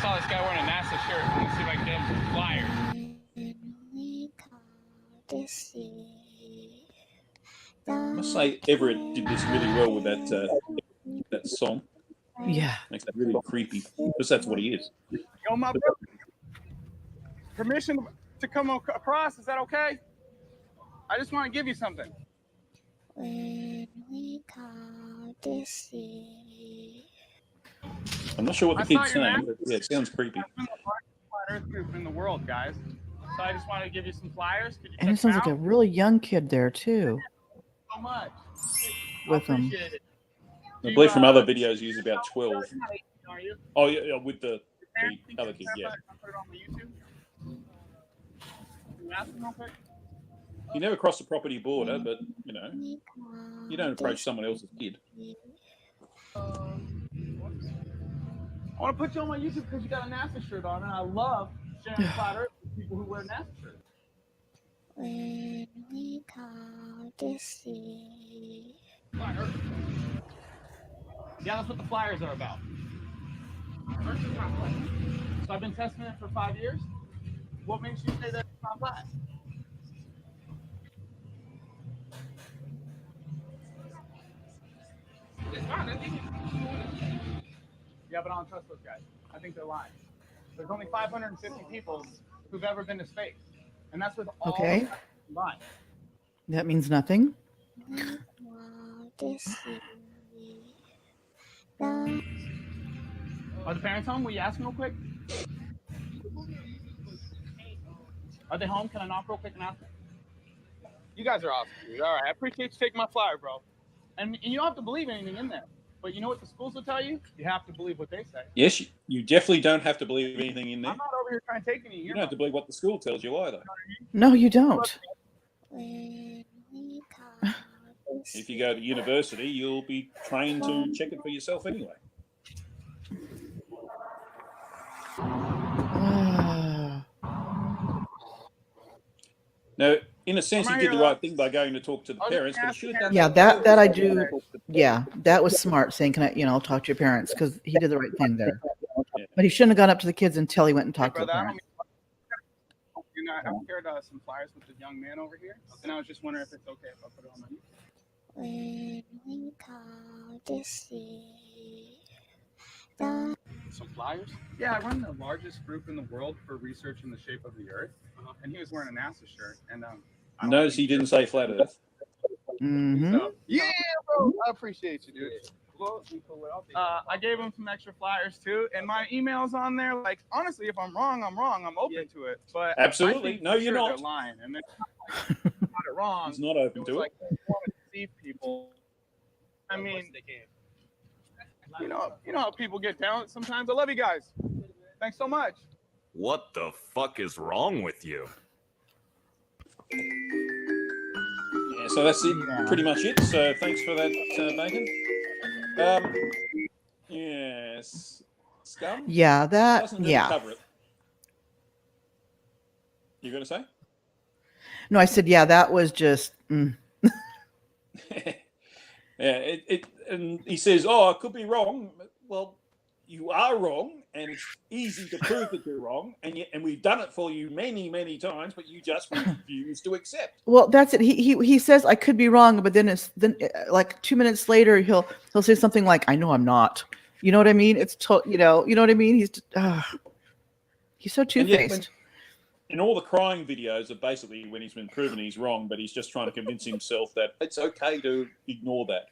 saw this guy wearing a NASA shirt. I'm gonna see if I can get him some flyers. I must say, Everett did this really well with that song. Yeah. Makes it really creepy, because that's what he is. Yo, my brother. Permission to come across? Is that okay? I just want to give you something. When we call to see. I'm not sure what the kid's saying, but yeah, it sounds creepy. I'm in the largest flat Earth group in the world, guys. So I just want to give you some flyers. Could you And it check sounds them like a out? really young kid there too, So much. with him. Appreciate it. I believe from other videos, he's about 12. Are you? Oh, yeah, with the other kid, yeah. I'll put it on my YouTube. Can you ask him real quick? You never cross the property border, but, you know, you don't approach someone else's kid. I want to put you on my YouTube because you got a NASA shirt on, and I love sharing flat Earth with people who wear NASA shirts. When we call to see. Flat Earth. Yeah, that's what the flyers are about. Earth is not flat. So I've been testing it for 5 years. What makes you say that it's not flat? It's not. I think yeah, but I don't trust those guys. I think they're lying. There's only 550 people who've ever been to space, and that's with all Okay. combined. That means nothing. We call to see. Are the parents home? Will you ask them real quick? Are they home? Can I knock real quick and ask them? You guys are awesome, dude. All right, I appreciate you taking my flyer, bro. And you don't have to believe anything in there. But you know what the schools will tell you? You have to believe what they say. Yes, you definitely don't have to believe anything in there. I'm not over here trying to take any. You don't have to believe what the school tells you either. No, you don't. When we call to see. If you go to university, you'll be trained to check it for yourself anyway. Now, in a sense, he did the right thing by going to talk to the parents, but he should have done Yeah, that I do. Yeah, that was smart saying, "Can I, I'll talk to your parents," because he did the right thing there. But he shouldn't have gone up to the kids until he went and talked to the parents. I've shared some flyers with the young man over here, and I was just wondering if it's okay if I put it on my YouTube. When we call to see. Some flyers? Yeah, I run the largest group in the world for researching the shape of the Earth, and he was wearing a NASA shirt. And Notice he didn't say flat Earth. Mm-hmm. So, yeah, bro, I appreciate you, dude. I gave him some extra flyers too, and my email's on there. Like, honestly, if I'm wrong, I'm wrong. I'm open to it. But Absolutely. I think No, for you're sure not. They're lying, and they're got it wrong. He's not open It was to like it. they want to deceive people. I mean, you know how people get down sometimes. I love you guys. Thanks so much. What the fuck is wrong with you? Yeah, so that's it, pretty much it. So thanks for that, Bacon. Yes. Scum? Yeah, Doesn't really yeah. cover it. You going to say? No, I said, yeah, that was just. Yeah, and he says, "Oh, I could be wrong." Well, you are wrong, and it's easy to prove that you're wrong, and we've done it for you many, many times, but you just refuse to accept. Well, that's it. He says I could be wrong, but then like 2 minutes later he'll say something like, "I know I'm not." You know what I mean? It's you know what I mean? He's so two-faced. And all the crying videos are basically when he's been proven he's wrong, but he's just trying to convince himself that it's okay to ignore that.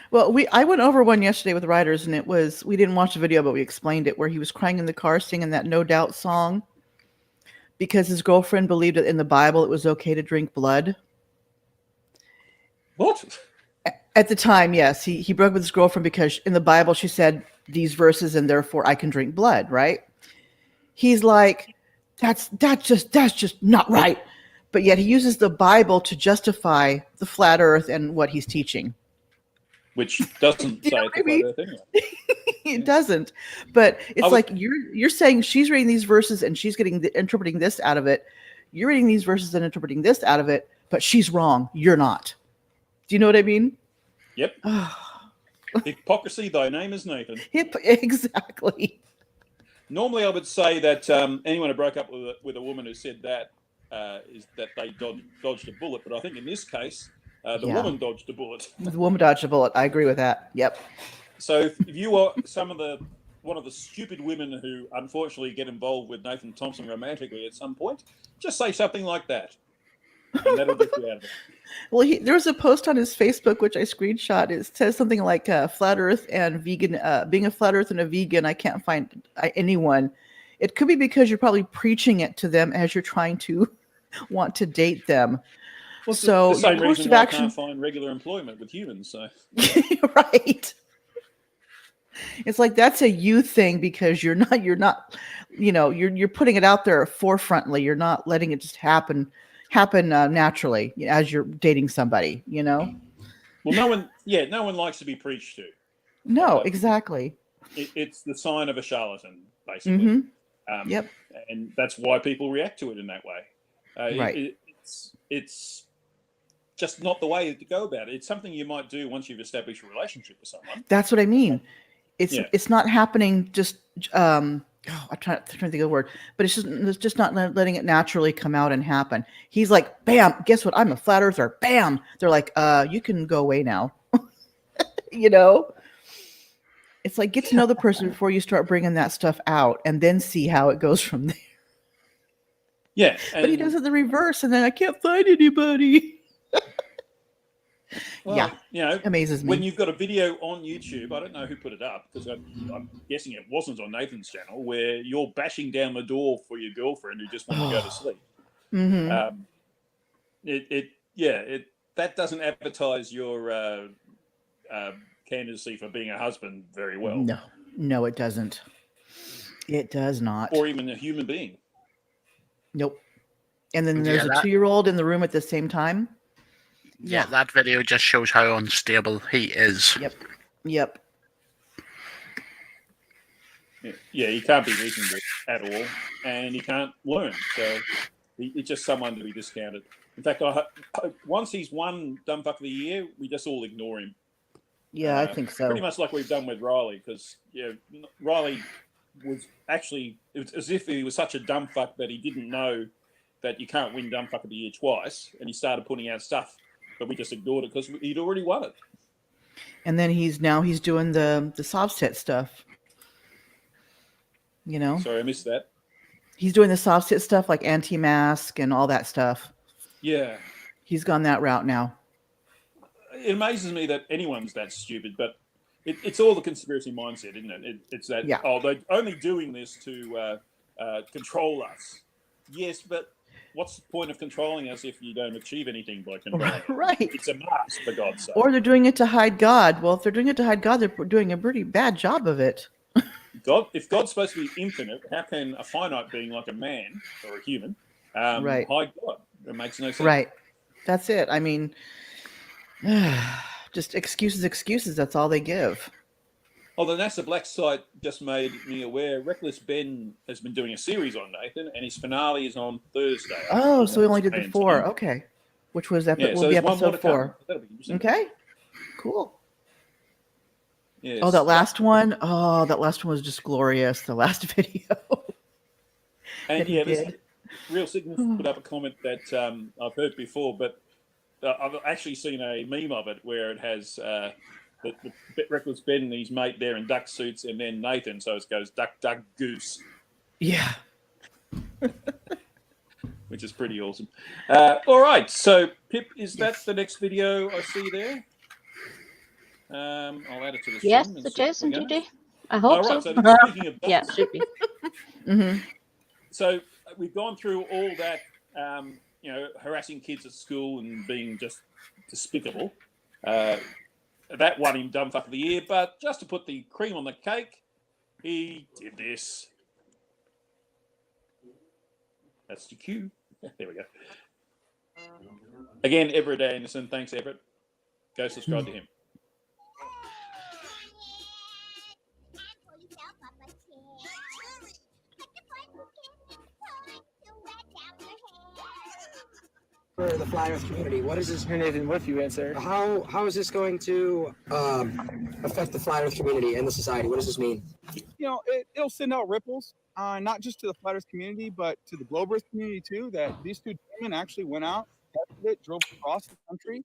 Well, I went over one yesterday with writers, and we didn't watch the video, but we explained it, where he was crying in the car singing that No Doubt song because his girlfriend believed that in the Bible it was okay to drink blood. What? At the time, yes. He broke with his girlfriend because in the Bible she said these verses, and therefore I can drink blood, right? He's like, that's just not right. But yet he uses the Bible to justify the flat earth and what he's teaching. Which doesn't say it's a flat earth anyway. It doesn't. But it's like you're saying she's reading these verses and she's interpreting this out of it. You're reading these verses and interpreting this out of it, but she's wrong. You're not. Do you know what I mean? Yep. Hypocrisy, thy name is Nathan. Exactly. Normally, I would say that anyone who broke up with a woman who said that is that they dodged a bullet. But I think in this case, the Yeah. woman dodged a bullet. The woman dodged a bullet. I agree with that. Yep. So if you are one of the stupid women who unfortunately get involved with Nathan Thompson romantically at some point, just say something like that, and that'll get you out of it. Well, there was a post on his Facebook, which I screenshot. It says something like flat earth and vegan, being a flat earth and a vegan, I can't find anyone. It could be because you're probably preaching it to them as you're trying to want to date them. Well, so the same your course reason of why action, I can't find regular employment with humans. So right. It's like that's a you thing because you're not, you're putting it out there forefrontly. You're not letting it just happen naturally as you're dating somebody, Well, no one likes to be preached to. No, exactly. It's the sign of a charlatan, basically. Yep. And that's why people react to it in that way. Right. It's just not the way to go about it. It's something you might do once you've established a relationship with someone. That's what I mean. It's not happening just I'm trying to think of the word, but it's just not letting it naturally come out and happen. He's like, bam, guess what? I'm a flat earther. Bam. They're like, you can go away now. It's like, get to know the person before you start bringing that stuff out and then see how it goes from there. Yeah. But he does it the reverse, and then I can't find anybody. Well, amazes me. When you've got a video on YouTube, I don't know who put it up, because I'm guessing it wasn't on Nathan's channel, where you're bashing down the door for your girlfriend who just wanted to go to sleep. That doesn't advertise your candidacy for being a husband very well. No, it doesn't. It does not. Or even a human being. Nope. And then there's a 2-year-old in the room at the same time. Yeah, that video just shows how unstable he is. Yep. Yeah, he can't be reasoned with at all, and he can't learn. So he's just someone to be discounted. In fact, once he's won Dumb Fuck of the Year, we just all ignore him. Yeah, I think so. Pretty much like we've done with Riley, because Riley was actually, it was as if he was such a dumb fuck that he didn't know that you can't win Dumb Fuck of the Year twice, and he started putting out stuff, but we just ignored it because he'd already won it. And then he's doing the soft set stuff. Sorry, I missed that. He's doing the soft set stuff like anti-mask and all that stuff. Yeah. He's gone that route now. It amazes me that anyone's that stupid, but it's all the conspiracy mindset, isn't it? It's that, they're only doing this to control us. Yes, but what's the point of controlling us if you don't achieve anything by controlling us? Right. It's a mask, for God's sake. Or they're doing it to hide God. Well, if they're doing it to hide God, they're doing a pretty bad job of it. If God's supposed to be infinite, how can a finite being like a man or a human hide God? It makes no sense. Right. That's it. I mean, just excuses. That's all they give. Oh, the NASA Black site just made me aware. Reckless Ben has been doing a series on Nathan, and his finale is on Thursday. Oh, so we only did the 4. Okay. Which was will be episode 4. That'll be interesting. Okay. Cool. Yes. Oh, that last one. Oh, that last one was just glorious. The last video. And this Real Signals put up a comment that I've heard before, but I've actually seen a meme of it where it has the Reckless Ben and his mate there in duck suits, and then Nathan. So it goes duck, duck, goose. Yeah. Which is pretty awesome. All right. So, Pip, is that the next video I see there? I'll add it to the stream. Yes, it is indeed. I hope so. So speaking of ducks, yeah, it should be. So we've gone through all that, harassing kids at school and being just despicable. That won him Dumb Fuck of the Year, but just to put the cream on the cake, he did this. That's the cue. There we go. Again, Everett Anderson. Thanks, Everett. Go subscribe to him. for the flat Earth community. What is this? Nathan, what if you answer? How is this going to affect the flat Earth community and the society? What does this mean? You know, it'll send out ripples, not just to the flat Earth community, but to the Glober community too. That these two gentlemen actually went out, tested it, drove across the country,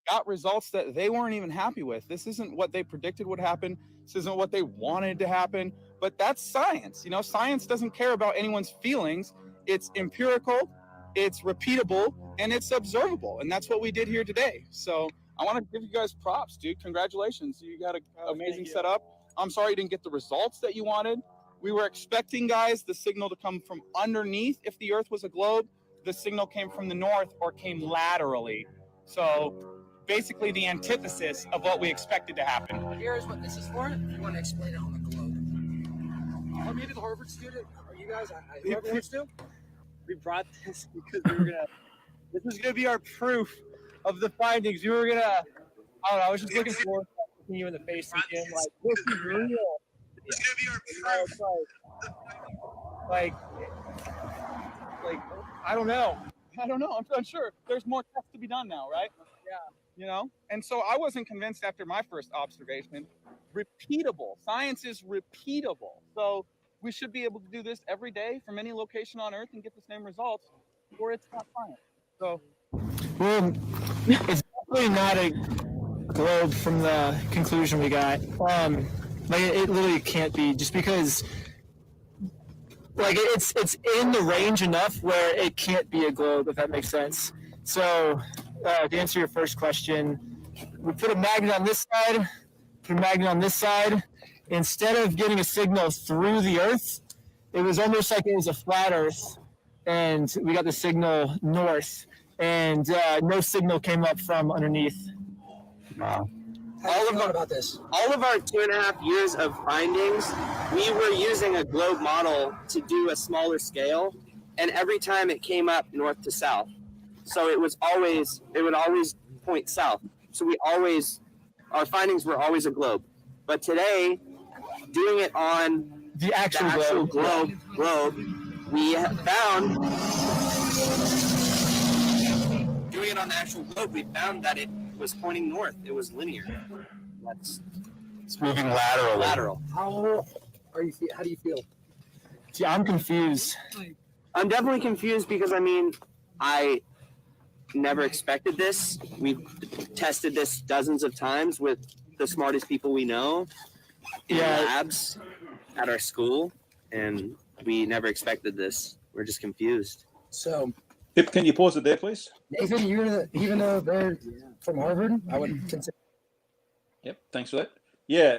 got results that they weren't even happy with. This isn't what they predicted would happen. This isn't what they wanted to happen. But that's science. You know, science doesn't care about anyone's feelings. It's empirical, it's repeatable, and it's observable. And that's what we did here today. So I want to give you guys props, dude. Congratulations. You got an amazing setup. I'm sorry you didn't get the results that you wanted. We were expecting, guys, the signal to come from underneath. If the Earth was a globe, the signal came from the north or came laterally. So basically the antithesis of what we expected to happen. Here's what this is for. You want to explain it on the globe. Or maybe the Harvard student, or you guys, whoever wants to. We brought this because we were gonna. This was gonna be our proof of the findings. We were gonna. I don't know. I was just looking forward to looking you in the face again. Like, this is real. This is gonna be our proof. Like, I don't know. I'm unsure. There's more tests to be done now, right? Yeah. You know. And so I wasn't convinced after my first observation. Repeatable. Science is repeatable. So we should be able to do this every day from any location on Earth and get the same results, or it's not science. So, well, it's definitely not a globe from the conclusion we got. Like it literally can't be, just because, like, it's in the range enough where it can't be a globe, if that makes sense. So, to answer your first question, we put a magnet on this side. Put a magnet on this side. Instead of getting a signal through the Earth, it was almost like it was a flat Earth, and we got the signal north, and no signal came up from underneath. Wow. All of our 2.5 years of findings, we were using a globe model to do a smaller scale, and every time it came up north to south. So it would always point south. So our findings were always a globe. But today, doing it on the actual globe, we found, doing it on the actual globe, we found that it was pointing north. It was linear. It's moving laterally. Lateral. How do you feel? See, I'm confused. I'm definitely confused because, I mean, I never expected this. We've tested this dozens of times with the smartest people we know in labs at our school, and we never expected this. We're just confused. So, Pip, can you pause it there, please? Nathan, even though they're from Harvard, I would consider. Yep, thanks for that. Yeah,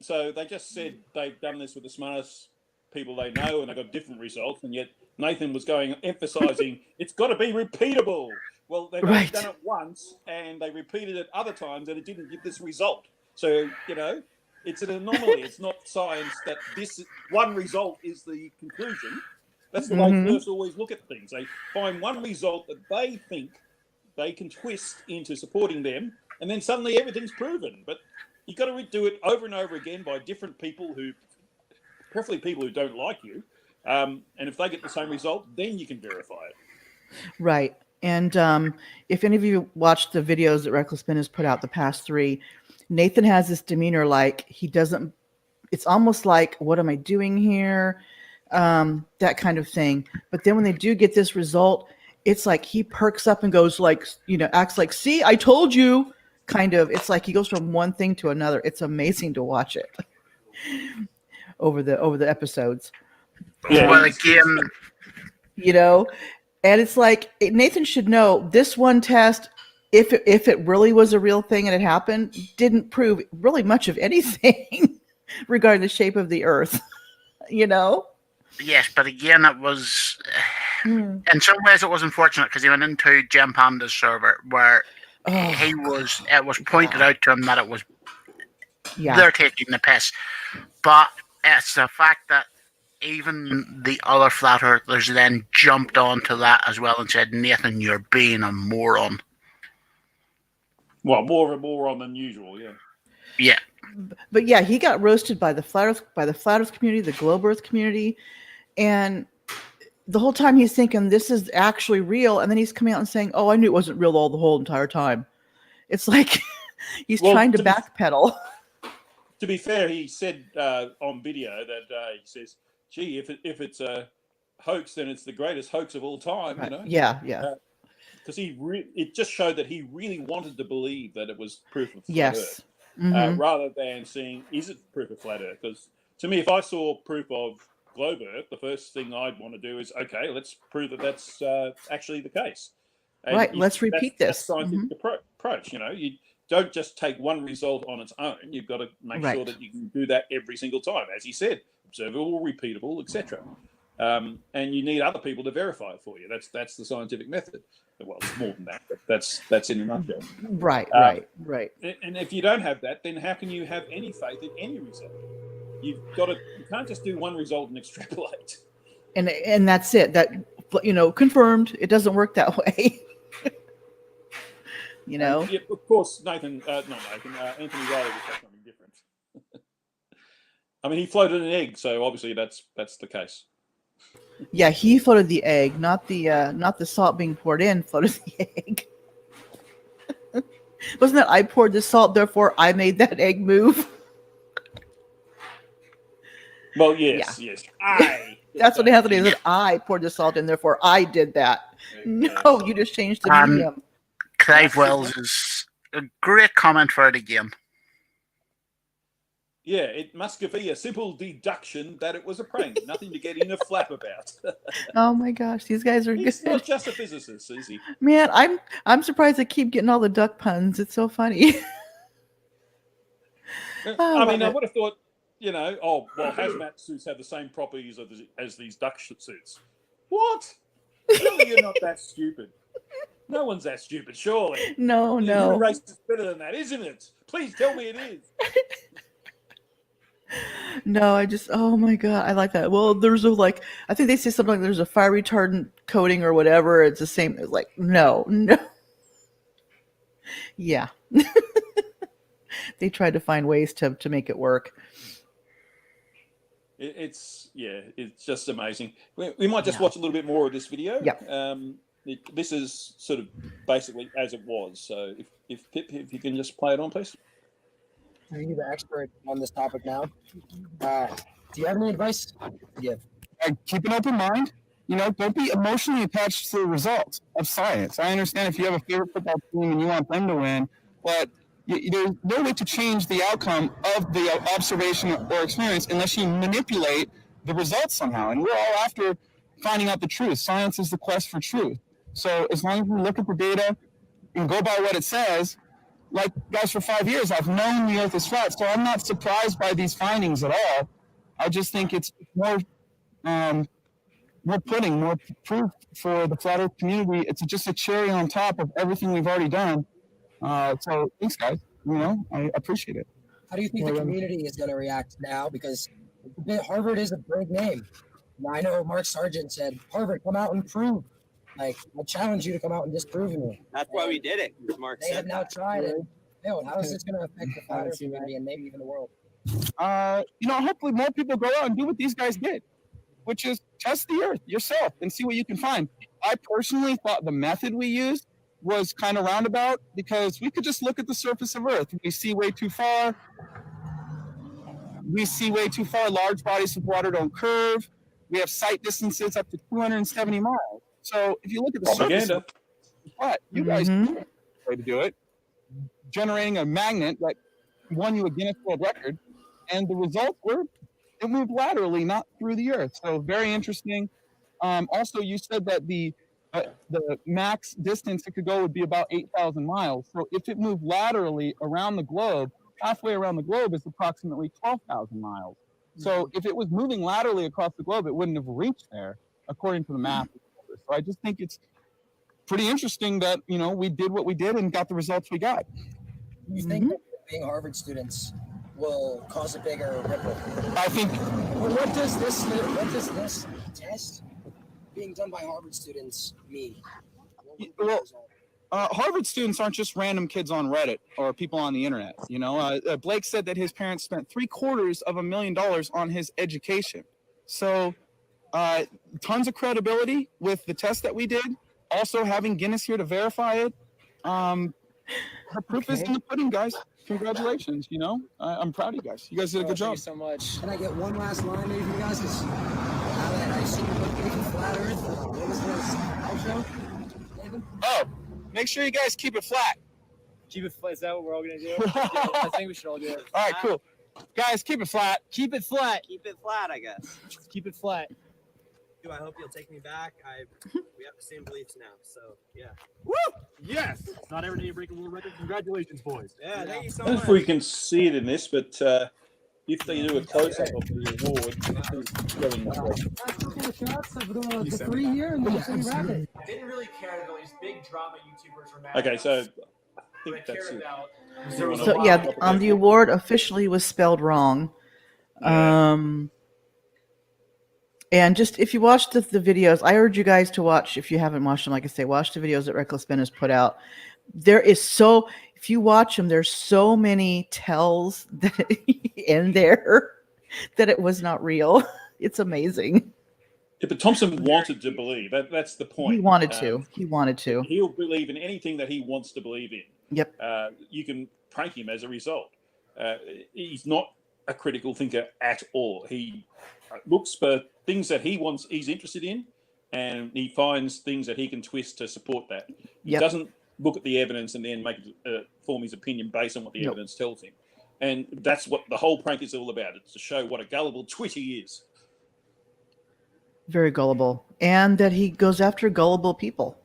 so they just said they've done this with the smartest people they know, and they got different results, and yet Nathan was emphasizing it's got to be repeatable. Well, they've only done it once, and they repeated it other times, and it didn't give this result. So, you know, it's an anomaly. It's not science that this one result is the conclusion. That's the way first always look at things. They find one result that they think they can twist into supporting them, and then suddenly everything's proven. But you've got to do it over and over again by different people preferably people who don't like you. And if they get the same result, then you can verify it. Right. And if any of you watched the videos that Reckless Ben has put out the past 3, Nathan has this demeanor like he doesn't, it's almost like, what am I doing here? That kind of thing. But then when they do get this result, it's like he perks up and goes like, you know, acts like, see, I told you, kind of. It's like he goes from one thing to another. It's amazing to watch it over the episodes. Yeah. Well, again, you know, and it's like Nathan should know this one test, if it really was a real thing and it happened, didn't prove really much of anything regarding the shape of the Earth. You know. Yes, but again, it was in some ways it was unfortunate because he went into Gem Panda's server where it was pointed out to him that it was they're taking the piss, but it's the fact that even the other flat earthers then jumped onto that as well and said, Nathan, you're being a moron. Well, more of a moron than usual, yeah. Yeah. But yeah, he got roasted by the flat Earth community, the globe Earth community, and the whole time he's thinking this is actually real, and then he's coming out and saying, "Oh, I knew it wasn't real all the whole entire time." It's like he's trying to backpedal. To be fair, he said on video that he says, "Gee, if it's a hoax, then it's the greatest hoax of all time." You know? Yeah. Because it just showed that he really wanted to believe that it was proof of flat Yes. Earth, rather than seeing is it proof of flat Earth. Because to me, if I saw proof of globe Earth, the first thing I'd want to do is, okay, let's prove that that's actually the case. And Right. Let's repeat this. That's scientific approach. You know, you don't just take one result on its own. You've got to make sure that you can do that every single time, as he said, observable, repeatable, etc. And you need other people to verify it for you. That's the scientific method. Well, it's more than that, but that's in a nutshell. Right. And if you don't have that, then how can you have any faith in any result? You can't just do one result and extrapolate. And that's it. That, confirmed. It doesn't work that way. Yeah, of course, Anthony Riley was something different. I mean, he floated an egg, so obviously that's the case. Yeah, he floated the egg, not the salt being poured in. Floated the egg. Wasn't that I poured the salt, therefore I made that egg move? Well, yes. That's what Anthony said. I poured the salt in, therefore I did that. No, you just changed the medium. Clive Wells is a great comment for it again. Yeah, it must be a simple deduction that it was a prank. Nothing to get in a flap about. Oh my gosh, these guys are He's good. not just a physicist, is he? Man, I'm surprised I keep getting all the duck puns. It's so funny. I mean, I would have thought, hazmat suits have the same properties as these duck suits. What? Surely you're not that stupid. No one's that stupid, surely. No. Human race is better than that, isn't it? Please tell me it is. No, oh my God, I like that. Well, I think they say something like there's a fire retardant coating or whatever. It's the same. It's like, no. Yeah. They tried to find ways to make it work. It's just amazing. We might just watch a little bit more of this video. Yeah. This is sort of basically as it was. So if Pip, if you can just play it on, please. Are you the expert on this topic now? Do you have any advice? Yeah. Keep an open mind. Don't be emotionally attached to the results of science. I understand if you have a favorite football team and you want them to win, but there's no way to change the outcome of the observation or experience unless you manipulate the results somehow. And we're all after finding out the truth. Science is the quest for truth. So as long as we look at the data and go by what it says, like, guys, for 5 years, I've known the Earth is flat, so I'm not surprised by these findings at all. I just think it's more proof for the flat Earth community. It's just a cherry on top of everything we've already done. So thanks, guys. I appreciate it. How do you think the community is going to react now? Because Harvard is a big name. I know Mark Sargent said, Harvard, come out and prove. I challenge you to come out and disprove me. That's why we did it. Mark they have now tried it. How is this going to affect the flat Earth community and maybe even the world? Hopefully more people go out and do what these guys did, which is test the Earth yourself and see what you can find. I personally thought the method we used was kind of roundabout because we could just look at the surface of Earth. We see way too far. Large bodies of water don't curve. We have sight distances up to 270 miles. So if you look at the surface, but you guys way to do it, generating a magnet that won you a Guinness World Record, and the results were it moved laterally, not through the Earth. So very interesting. Also, you said that the max distance it could go would be about 8,000 miles. So if it moved laterally around the globe, halfway around the globe is approximately 12,000 miles. So if it was moving laterally across the globe, it wouldn't have reached there, according to the map. So I just think it's pretty interesting that, we did what we did and got the results we got. You think that being Harvard students will cause a bigger ripple? I think. Well, what does this test being done by Harvard students mean? Well, Harvard students aren't just random kids on Reddit or people on the internet. Blake said that his parents spent $750,000 on his education. So Tons of credibility with the test that we did. Also having Guinness here to verify it. The proof is in the pudding, guys. Congratulations. You know, I'm proud of you guys. You guys did a good job. Thank you so much. Can I get one last line maybe from you guys? Because I see you looking flat Earth. What was this outro? David? Oh, make sure you guys keep it flat. Keep it flat. Is that what we're all gonna do? Yeah, I think we should all do it. All right, cool. Guys, keep it flat. Keep it flat. Keep it flat, I guess. Keep it flat. I hope you'll take me back. We have the same beliefs now, so yeah. Woo! Yes! It's not every day you break a world record. Congratulations, boys. Yeah, thank you so I don't know much. if we can see it in this, but if they do a close-up of the award, going that way. Shots of the three here and the same racket. I didn't really care that all these big drama YouTubers were mad. Okay, so I What I think that's cared it. about So yeah, the award officially was spelled wrong. And just if you watch the videos, I urge you guys to watch. If you haven't watched them, like I say, watch the videos that Reckless Ben has put out. There is if you watch them, there's so many tells that in there that it was not real. It's amazing. Yeah, but Thompson wanted to believe. That's the point. He wanted to. He wanted to. He'll believe in anything that he wants to believe in. Yep. You can prank him as a result. He's not a critical thinker at all. He looks for things that he's interested in, and he finds things that he can twist to support that. He doesn't look at the evidence and then form his opinion based on what the evidence tells him. And that's what the whole prank is all about. It's to show what a gullible twit he is. Very gullible. And that he goes after gullible people.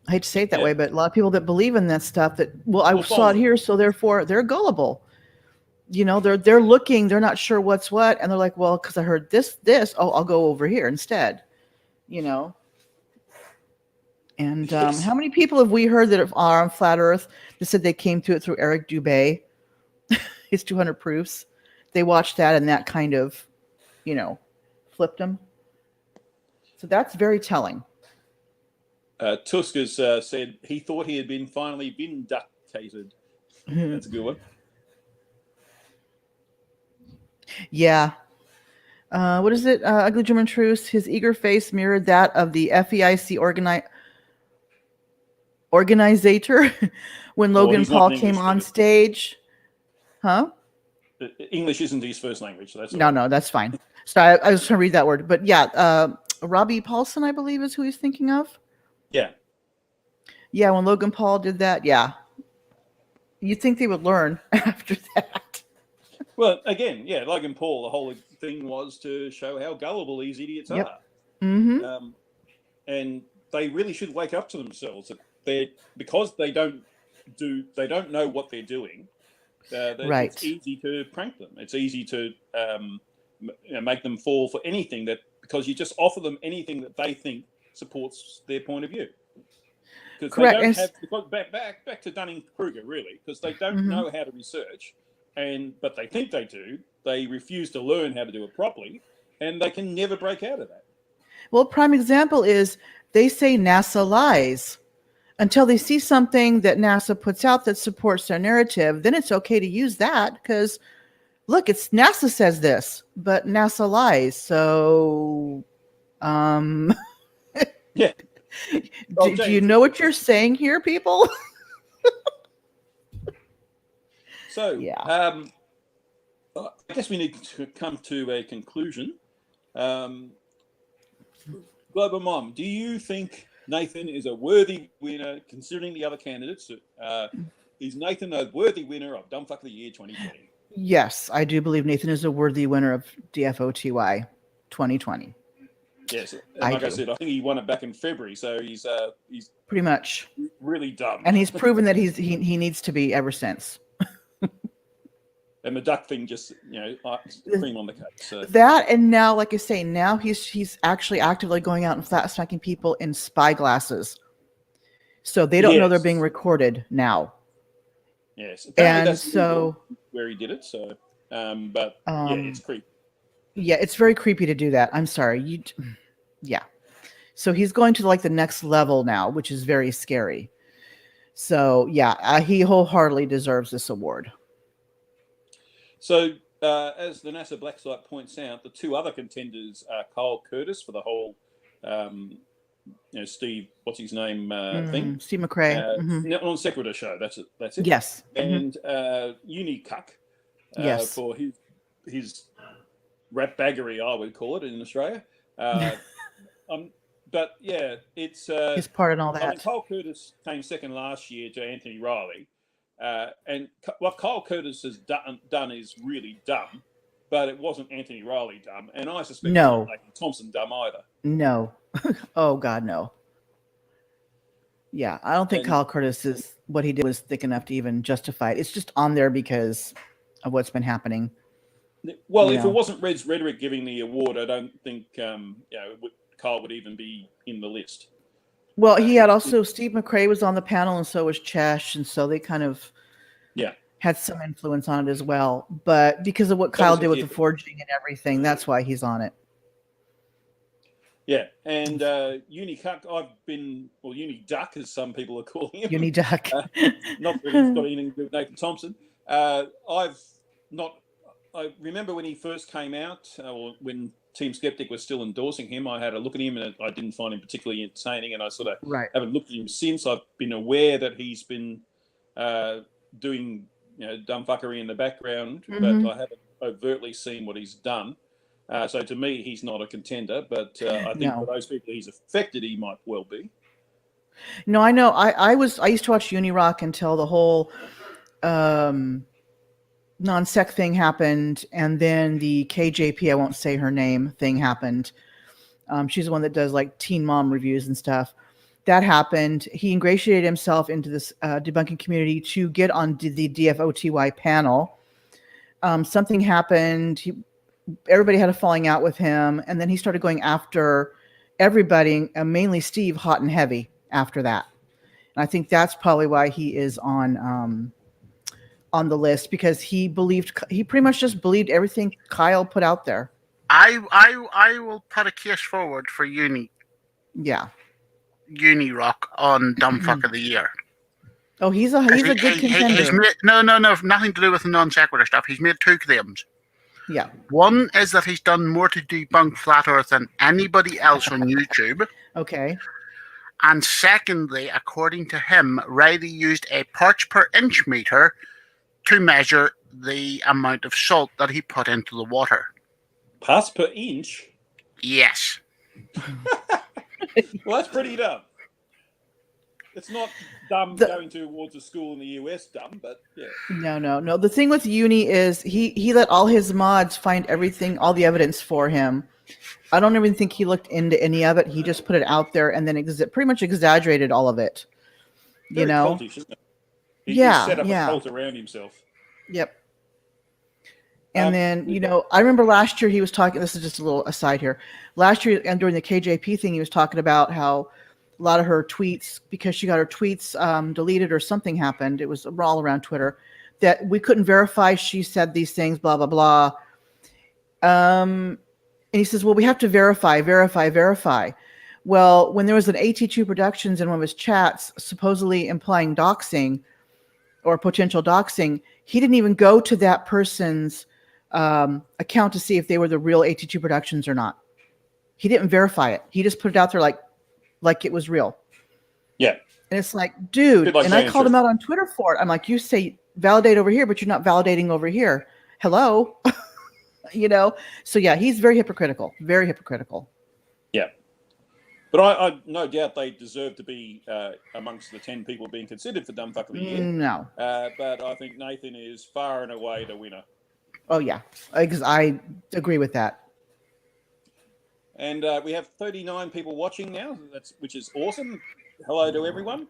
I hate to say it that way, but a lot of people that believe in that stuff I saw it here, so therefore they're gullible. You know, they're looking, they're not sure what's what, and they're like, well, because I heard this, I'll go over here instead. You know. And how many people have we heard that are on Flat Earth that said they came to it through Eric Dubé, his 200 proofs? They watched that and that kind of, flipped them. So that's very telling. Tusk has said he thought he had been finally vindicated. That's a good one. Yeah. What is it? Ugly German Truce. His eager face mirrored that of the FEIC organizer when Logan Paul came on stage. Huh? English isn't his first language. So that's no, that's fine. So I was trying to read that word. But yeah, Robbie Paulson, I believe, is who he's thinking of. Yeah. Yeah, when Logan Paul did that, yeah. You'd think they would learn after that. Well, again, yeah, Logan Paul, the whole thing was to show how gullible these idiots are. Mm-hmm. And they really should wake up to themselves. Because they don't know what they're doing. Right. It's easy to prank them. It's easy to make them fall for anything because you just offer them anything that they think supports their point of view. Correct. They don't have, back to Dunning-Kruger, really, because they don't know how to research, but they think they do. They refuse to learn how to do it properly, and they can never break out of that. Well, prime example is they say NASA lies until they see something that NASA puts out that supports their narrative. Then it's okay to use that because, look, it's NASA says this, but NASA lies. So, yeah. Do you know what you're saying here, people? So, I guess we need to come to a conclusion. Glober Mom, do you think Nathan is a worthy winner, considering the other candidates? Is Nathan a worthy winner of Dumbfuck of the Year 2020? Yes, I do believe Nathan is a worthy winner of DFOTY 2020. Yes, and like I said, I think he won it back in February, so he's pretty much really dumb, and he's proven that he needs to be ever since. And the duck thing just cream on the cake. So that, and now, like I say, now he's actually actively going out and flat smacking people in spy glasses, so they don't know they're being recorded now. Yes, and that's so where he did it. So, but yeah, it's creepy. Yeah, it's very creepy to do that. I'm sorry. Yeah. So he's going to the next level now, which is very scary. So yeah, he wholeheartedly deserves this award. So as the NASA Black Site points out, the two other contenders are Kyle Curtis for the whole, Steve, what's his name thing? Steve McRae. Non sequitur show. That's it. Yes. And Uni Cuck Yes. for his rat baggery, I would call it in Australia. But yeah, it's his part in all that. I mean, Kyle Curtis came second last year to Anthony Riley, and what Kyle Curtis has done is really dumb, but it wasn't Anthony Riley dumb, and I suspect it's not making Thompson dumb either. No, oh God, no. Yeah, I don't think Kyle Curtis is what he did was thick enough to even justify it. It's just on there because of what's been happening. Well, if it wasn't Red's Rhetoric giving the award, I don't think Kyle would even be in the list. Well, he had also Steve McRae was on the panel, and so was Chesh, and so they kind of had some influence on it as well. But because of what Kyle did with the forging and everything, that's why he's on it. Yeah, and Uni Duck, as some people are calling him. Uni Duck. Not that he's got anything to do with Nathan Thompson. I remember when he first came out, or when Team Skeptic was still endorsing him, I had a look at him and I didn't find him particularly entertaining, and I sort of haven't looked at him since. I've been aware that he's been doing dumb fuckery in the background, but I haven't overtly seen what he's done. So to me, he's not a contender, but I think for those people he's affected, he might well be. No, I know. I used to watch Unirock until the whole non-sec thing happened, and then the KJP, I won't say her name, thing happened. She's the one that does like Teen Mom reviews and stuff. That happened. He ingratiated himself into this debunking community to get on the DFOTY panel. Something happened. Everybody had a falling out with him, and then he started going after everybody, mainly Steve, hot and heavy after that. And I think that's probably why he is on the list, because he pretty much just believed everything Kyle put out there. I will put a case forward for Unirock on Dumb Fuck of the Year. Oh, he's a good contender. No, nothing to do with the non sequitur stuff. He's made two claims. Yeah. One is that he's done more to debunk Flat Earth than anybody else on YouTube. Okay. And secondly, according to him, Riley used a parts per inch meter to measure the amount of salt that he put into the water. Parts per inch? Yes. Well, that's pretty dumb. It's not dumb going towards a school in the US dumb, but yeah. No. The thing with Uni is he let all his mods find everything, all the evidence for him. I don't even think he looked into any of it. He just put it out there and then pretty much exaggerated all of it. Very cultish, isn't it? He set up a cult around himself. Yep. And then, I remember last year he was talking, this is just a little aside here. Last year, and during the KJP thing, he was talking about how a lot of her tweets, because she got her tweets deleted or something happened, it was all around Twitter, that we couldn't verify she said these things, blah, blah, blah. And he says, well, we have to verify. Well, when there was an AT2 Productions in one of his chats supposedly implying doxing or potential doxing, he didn't even go to that person's account to see if they were the real AT2 Productions or not. He didn't verify it. He just put it out there like it was real. Yeah. And it's like, dude, and I called him out on Twitter for it. I'm like, you say validate over here, but you're not validating over here. Hello? So yeah, he's very hypocritical. Yeah. But I no doubt they deserve to be amongst the 10 people being considered for Dumb Fuck of the Year. No. But I think Nathan is far and away the winner. Oh, yeah. I agree with that. And we have 39 people watching now, which is awesome. Hello to everyone.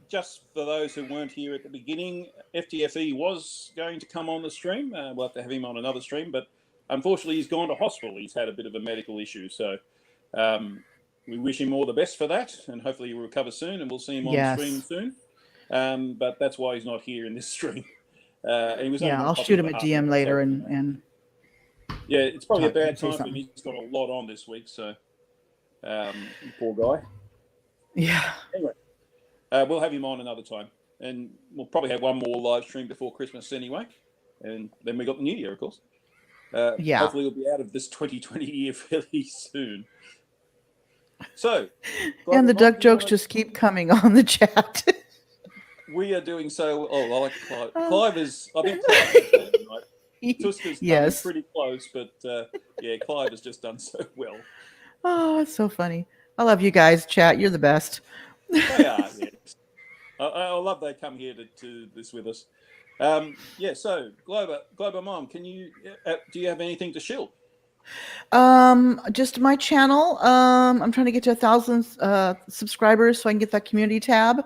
Just for those who weren't here at the beginning, FTFE was going to come on the stream. We'll have to have him on another stream, but unfortunately he's gone to hospital. He's had a bit of a medical issue. So we wish him all the best for that, and hopefully he'll recover soon, and we'll see him on the stream soon. But that's why he's not here in this stream. He was I'll shoot him a DM later and yeah, it's probably a bad time for him. He's got a lot on this week, so poor guy. Yeah. Anyway, we'll have him on another time, and we'll probably have one more live stream before Christmas anyway. And then we got the new year, of course. Yeah. Hopefully we'll be out of this 2020 year fairly soon. So, And the duck jokes just keep coming on the chat. we are doing so. Oh, I like Clive. Clive is. I think Clive is doing right. Tuska's coming pretty close, but yeah, Clive has just done so well. Oh, it's so funny. I love you guys, chat. You're the best. They are. Yes. I love they come here to do this with us. Yeah. So, Glober Mom, can you? Do you have anything to shill? Just my channel. I'm trying to get to 1,000 subscribers so I can get that community tab.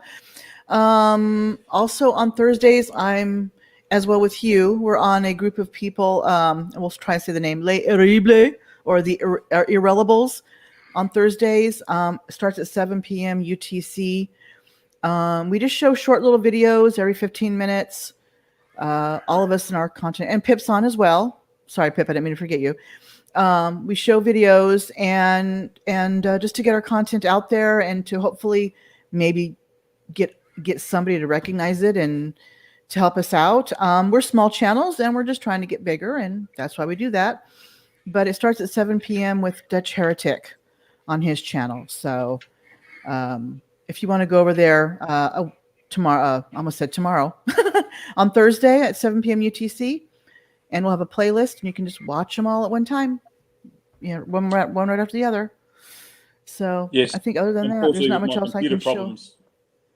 Also on Thursdays, I'm as well with Hugh. We're on a group of people. We'll try to say the name Les Irribles or the Irrelevables on Thursdays. Starts at 7 p.m. UTC. We just show short little videos every 15 minutes. All of us in our content, and Pip's on as well. Sorry, Pip, I didn't mean to forget you. We show videos and just to get our content out there and to hopefully maybe get somebody to recognize it and to help us out. We're small channels and we're just trying to get bigger, and that's why we do that. But it starts at 7 p.m. with Dutch Heretic on his channel. So if you want to go over there tomorrow, I almost said tomorrow, on Thursday at 7 p.m. UTC, and we'll have a playlist and you can just watch them all at one time. You know, one right after the other. So yes, I think other than that, there's not much else I can show.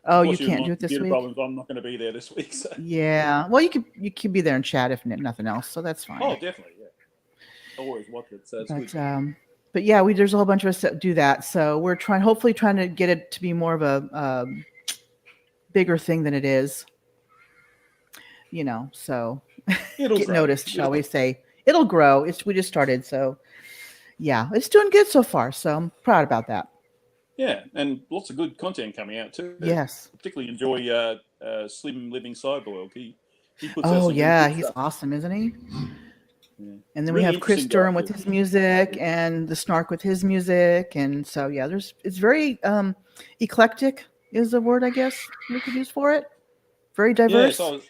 Oh, you can't do it this week? Problems. I'm not going to be there this week. So. Yeah. Well, you can be there and chat if nothing else, so that's fine. Oh, definitely, yeah. I always watch it, so it's good. But yeah, there's a whole bunch of us that do that. So we're hopefully trying to get it to be more of a bigger thing than it is. You know, so it'll get grow. Noticed, shall we say. It'll grow. We just started, so yeah, it's doing good so far. So I'm proud about that. Yeah, and lots of good content coming out too. Yes. Particularly enjoy Slim Living Cyborg. He puts out yeah, he's awesome, isn't he? Yeah. And then really we have Chris Durham with his music and the Snark with his music, and so yeah, it's very eclectic is the word I guess we could use for it. Very diverse. Yeah, so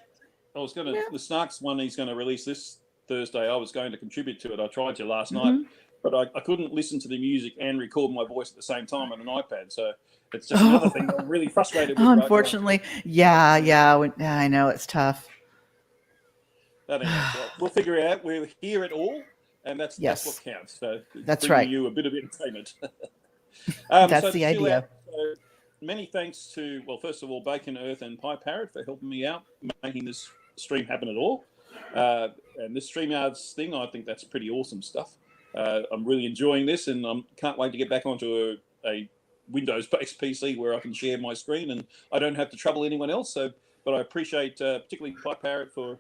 I was going to the Snark's one he's going to release this Thursday. I was going to contribute to it. I tried to last night, but I couldn't listen to the music and record my voice at the same time on an iPad. So it's just another thing I'm really frustrated with. Unfortunately, right I know it's tough. We'll figure it out. We're here at all, and that's what counts. So that's right. You a bit of entertainment. That's the idea. So many thanks to, well, first of all, Bacon, Earth, and Pie Parrot for helping me out, making this stream happen at all. And this StreamYards thing, I think that's pretty awesome stuff. I'm really enjoying this, and I can't wait to get back onto a Windows-based PC where I can share my screen and I don't have to trouble anyone else. So, but I appreciate particularly Pie Parrot for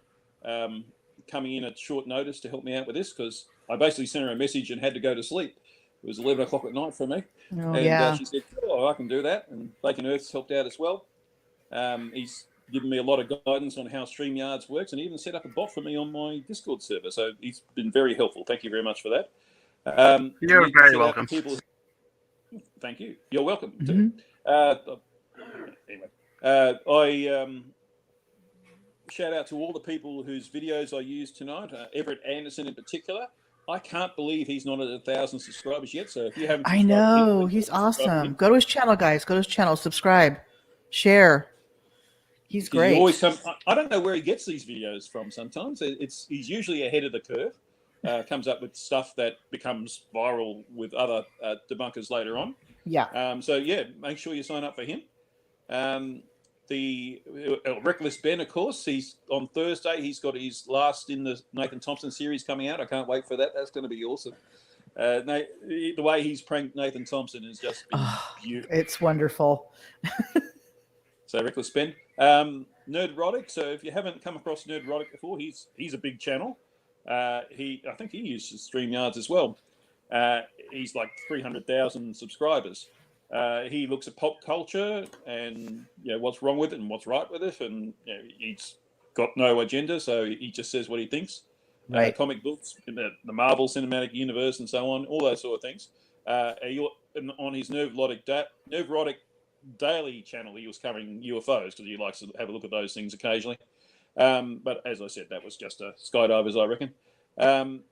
coming in at short notice to help me out with this, because I basically sent her a message and had to go to sleep. It was 11 o'clock at night for me. She said, I can do that. And Bacon Earth's helped out as well. He's given me a lot of guidance on how StreamYards works, and even set up a bot for me on my Discord server. So he's been very helpful. Thank you very much for that. You're very welcome. Thank you. You're welcome. Anyway, I shout out to all the people whose videos I used tonight. Everett Anderson in particular. I can't believe he's not at 1,000 subscribers yet. So if you haven't, I know he's awesome. Go to his channel, guys. Go to his channel. Subscribe, share. He's great. He always I don't know where he gets these videos from. Sometimes he's usually ahead of the curve. Comes up with stuff that becomes viral with other debunkers later on. Yeah. So yeah, make sure you sign up for him. The Reckless Ben, of course, he's on Thursday. He's got his last in the Nathan Thompson series coming out. I can't wait for that. That's going to be awesome. The way he's pranked Nathan Thompson is just beautiful. It's wonderful. So Reckless Ben, Nerdrotic. So if you haven't come across Nerdrotic before, he's a big channel. I think he uses StreamYards as well. He's like 300,000 subscribers. He looks at pop culture and what's wrong with it and what's right with it, and he's got no agenda, so he just says what he thinks. Right. Comic books, the Marvel Cinematic Universe, and so on, all those sort of things. On his Nerdrotic Daily channel, he was covering UFOs because he likes to have a look at those things occasionally. But as I said, that was just a skydivers, I reckon.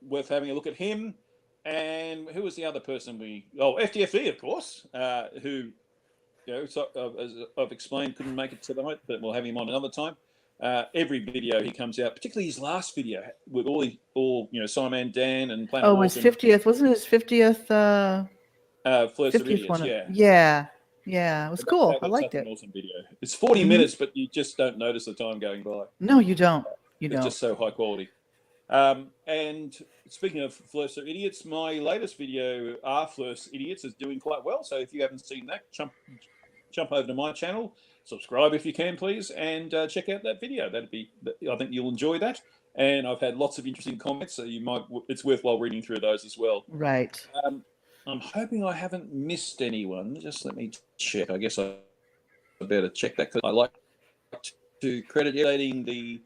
Worth having a look at him. And who was the other person FTFE, of course, who, as I've explained, couldn't make it tonight, but we'll have him on another time. Every video he comes out, particularly his last video with all Simon, Dan, and Planet. Oh, his 50th, wasn't his 50th? Flirts of 50th Idiots, one. Yeah, it was cool. I liked it. An awesome video. It's 40 minutes, but you just don't notice the time going by. No, you don't. It's just so high quality. And speaking of Flirts of Idiots, my latest video, Are Flirts Idiots, is doing quite well. So if you haven't seen that, jump over to my channel, subscribe if you can, please, and check out that video. I think you'll enjoy that. And I've had lots of interesting comments, so it's worthwhile reading through those as well. Right. I'm hoping I haven't missed anyone. Just let me check. I guess I better check that because I like to credit editing the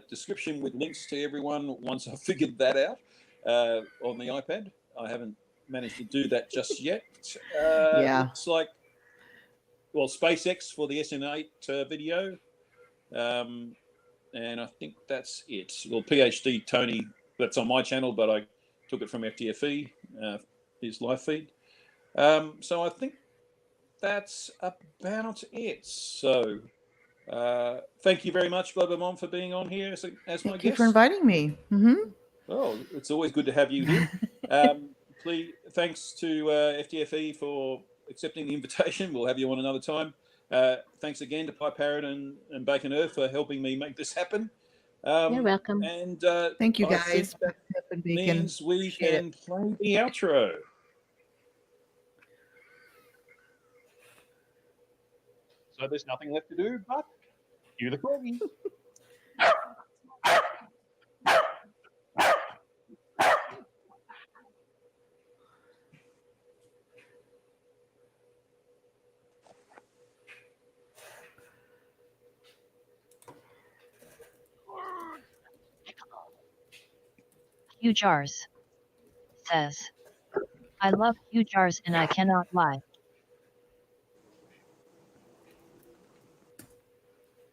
description with links to everyone once I've figured that out on the iPad. I haven't managed to do that just yet. Looks like, SpaceX for the SN8 video. And I think that's it. Well, PhD Tony, that's on my channel, but I took it from FTFE, his live feed. So I think that's about it. So thank you very much, Glober Mom, for being on here as my guest. Thank you for inviting me. Oh, it's always good to have you here. Please, thanks to FTFE for accepting the invitation. We'll have you on another time. Thanks again to Pie Parrot and Bacon Earth for helping me make this happen. You're welcome. And thank you, guys. That means we can play the outro. So there's nothing left to do but cue the corgi. Hugh Jarsz says, I love Hugh Jarsz and I cannot lie.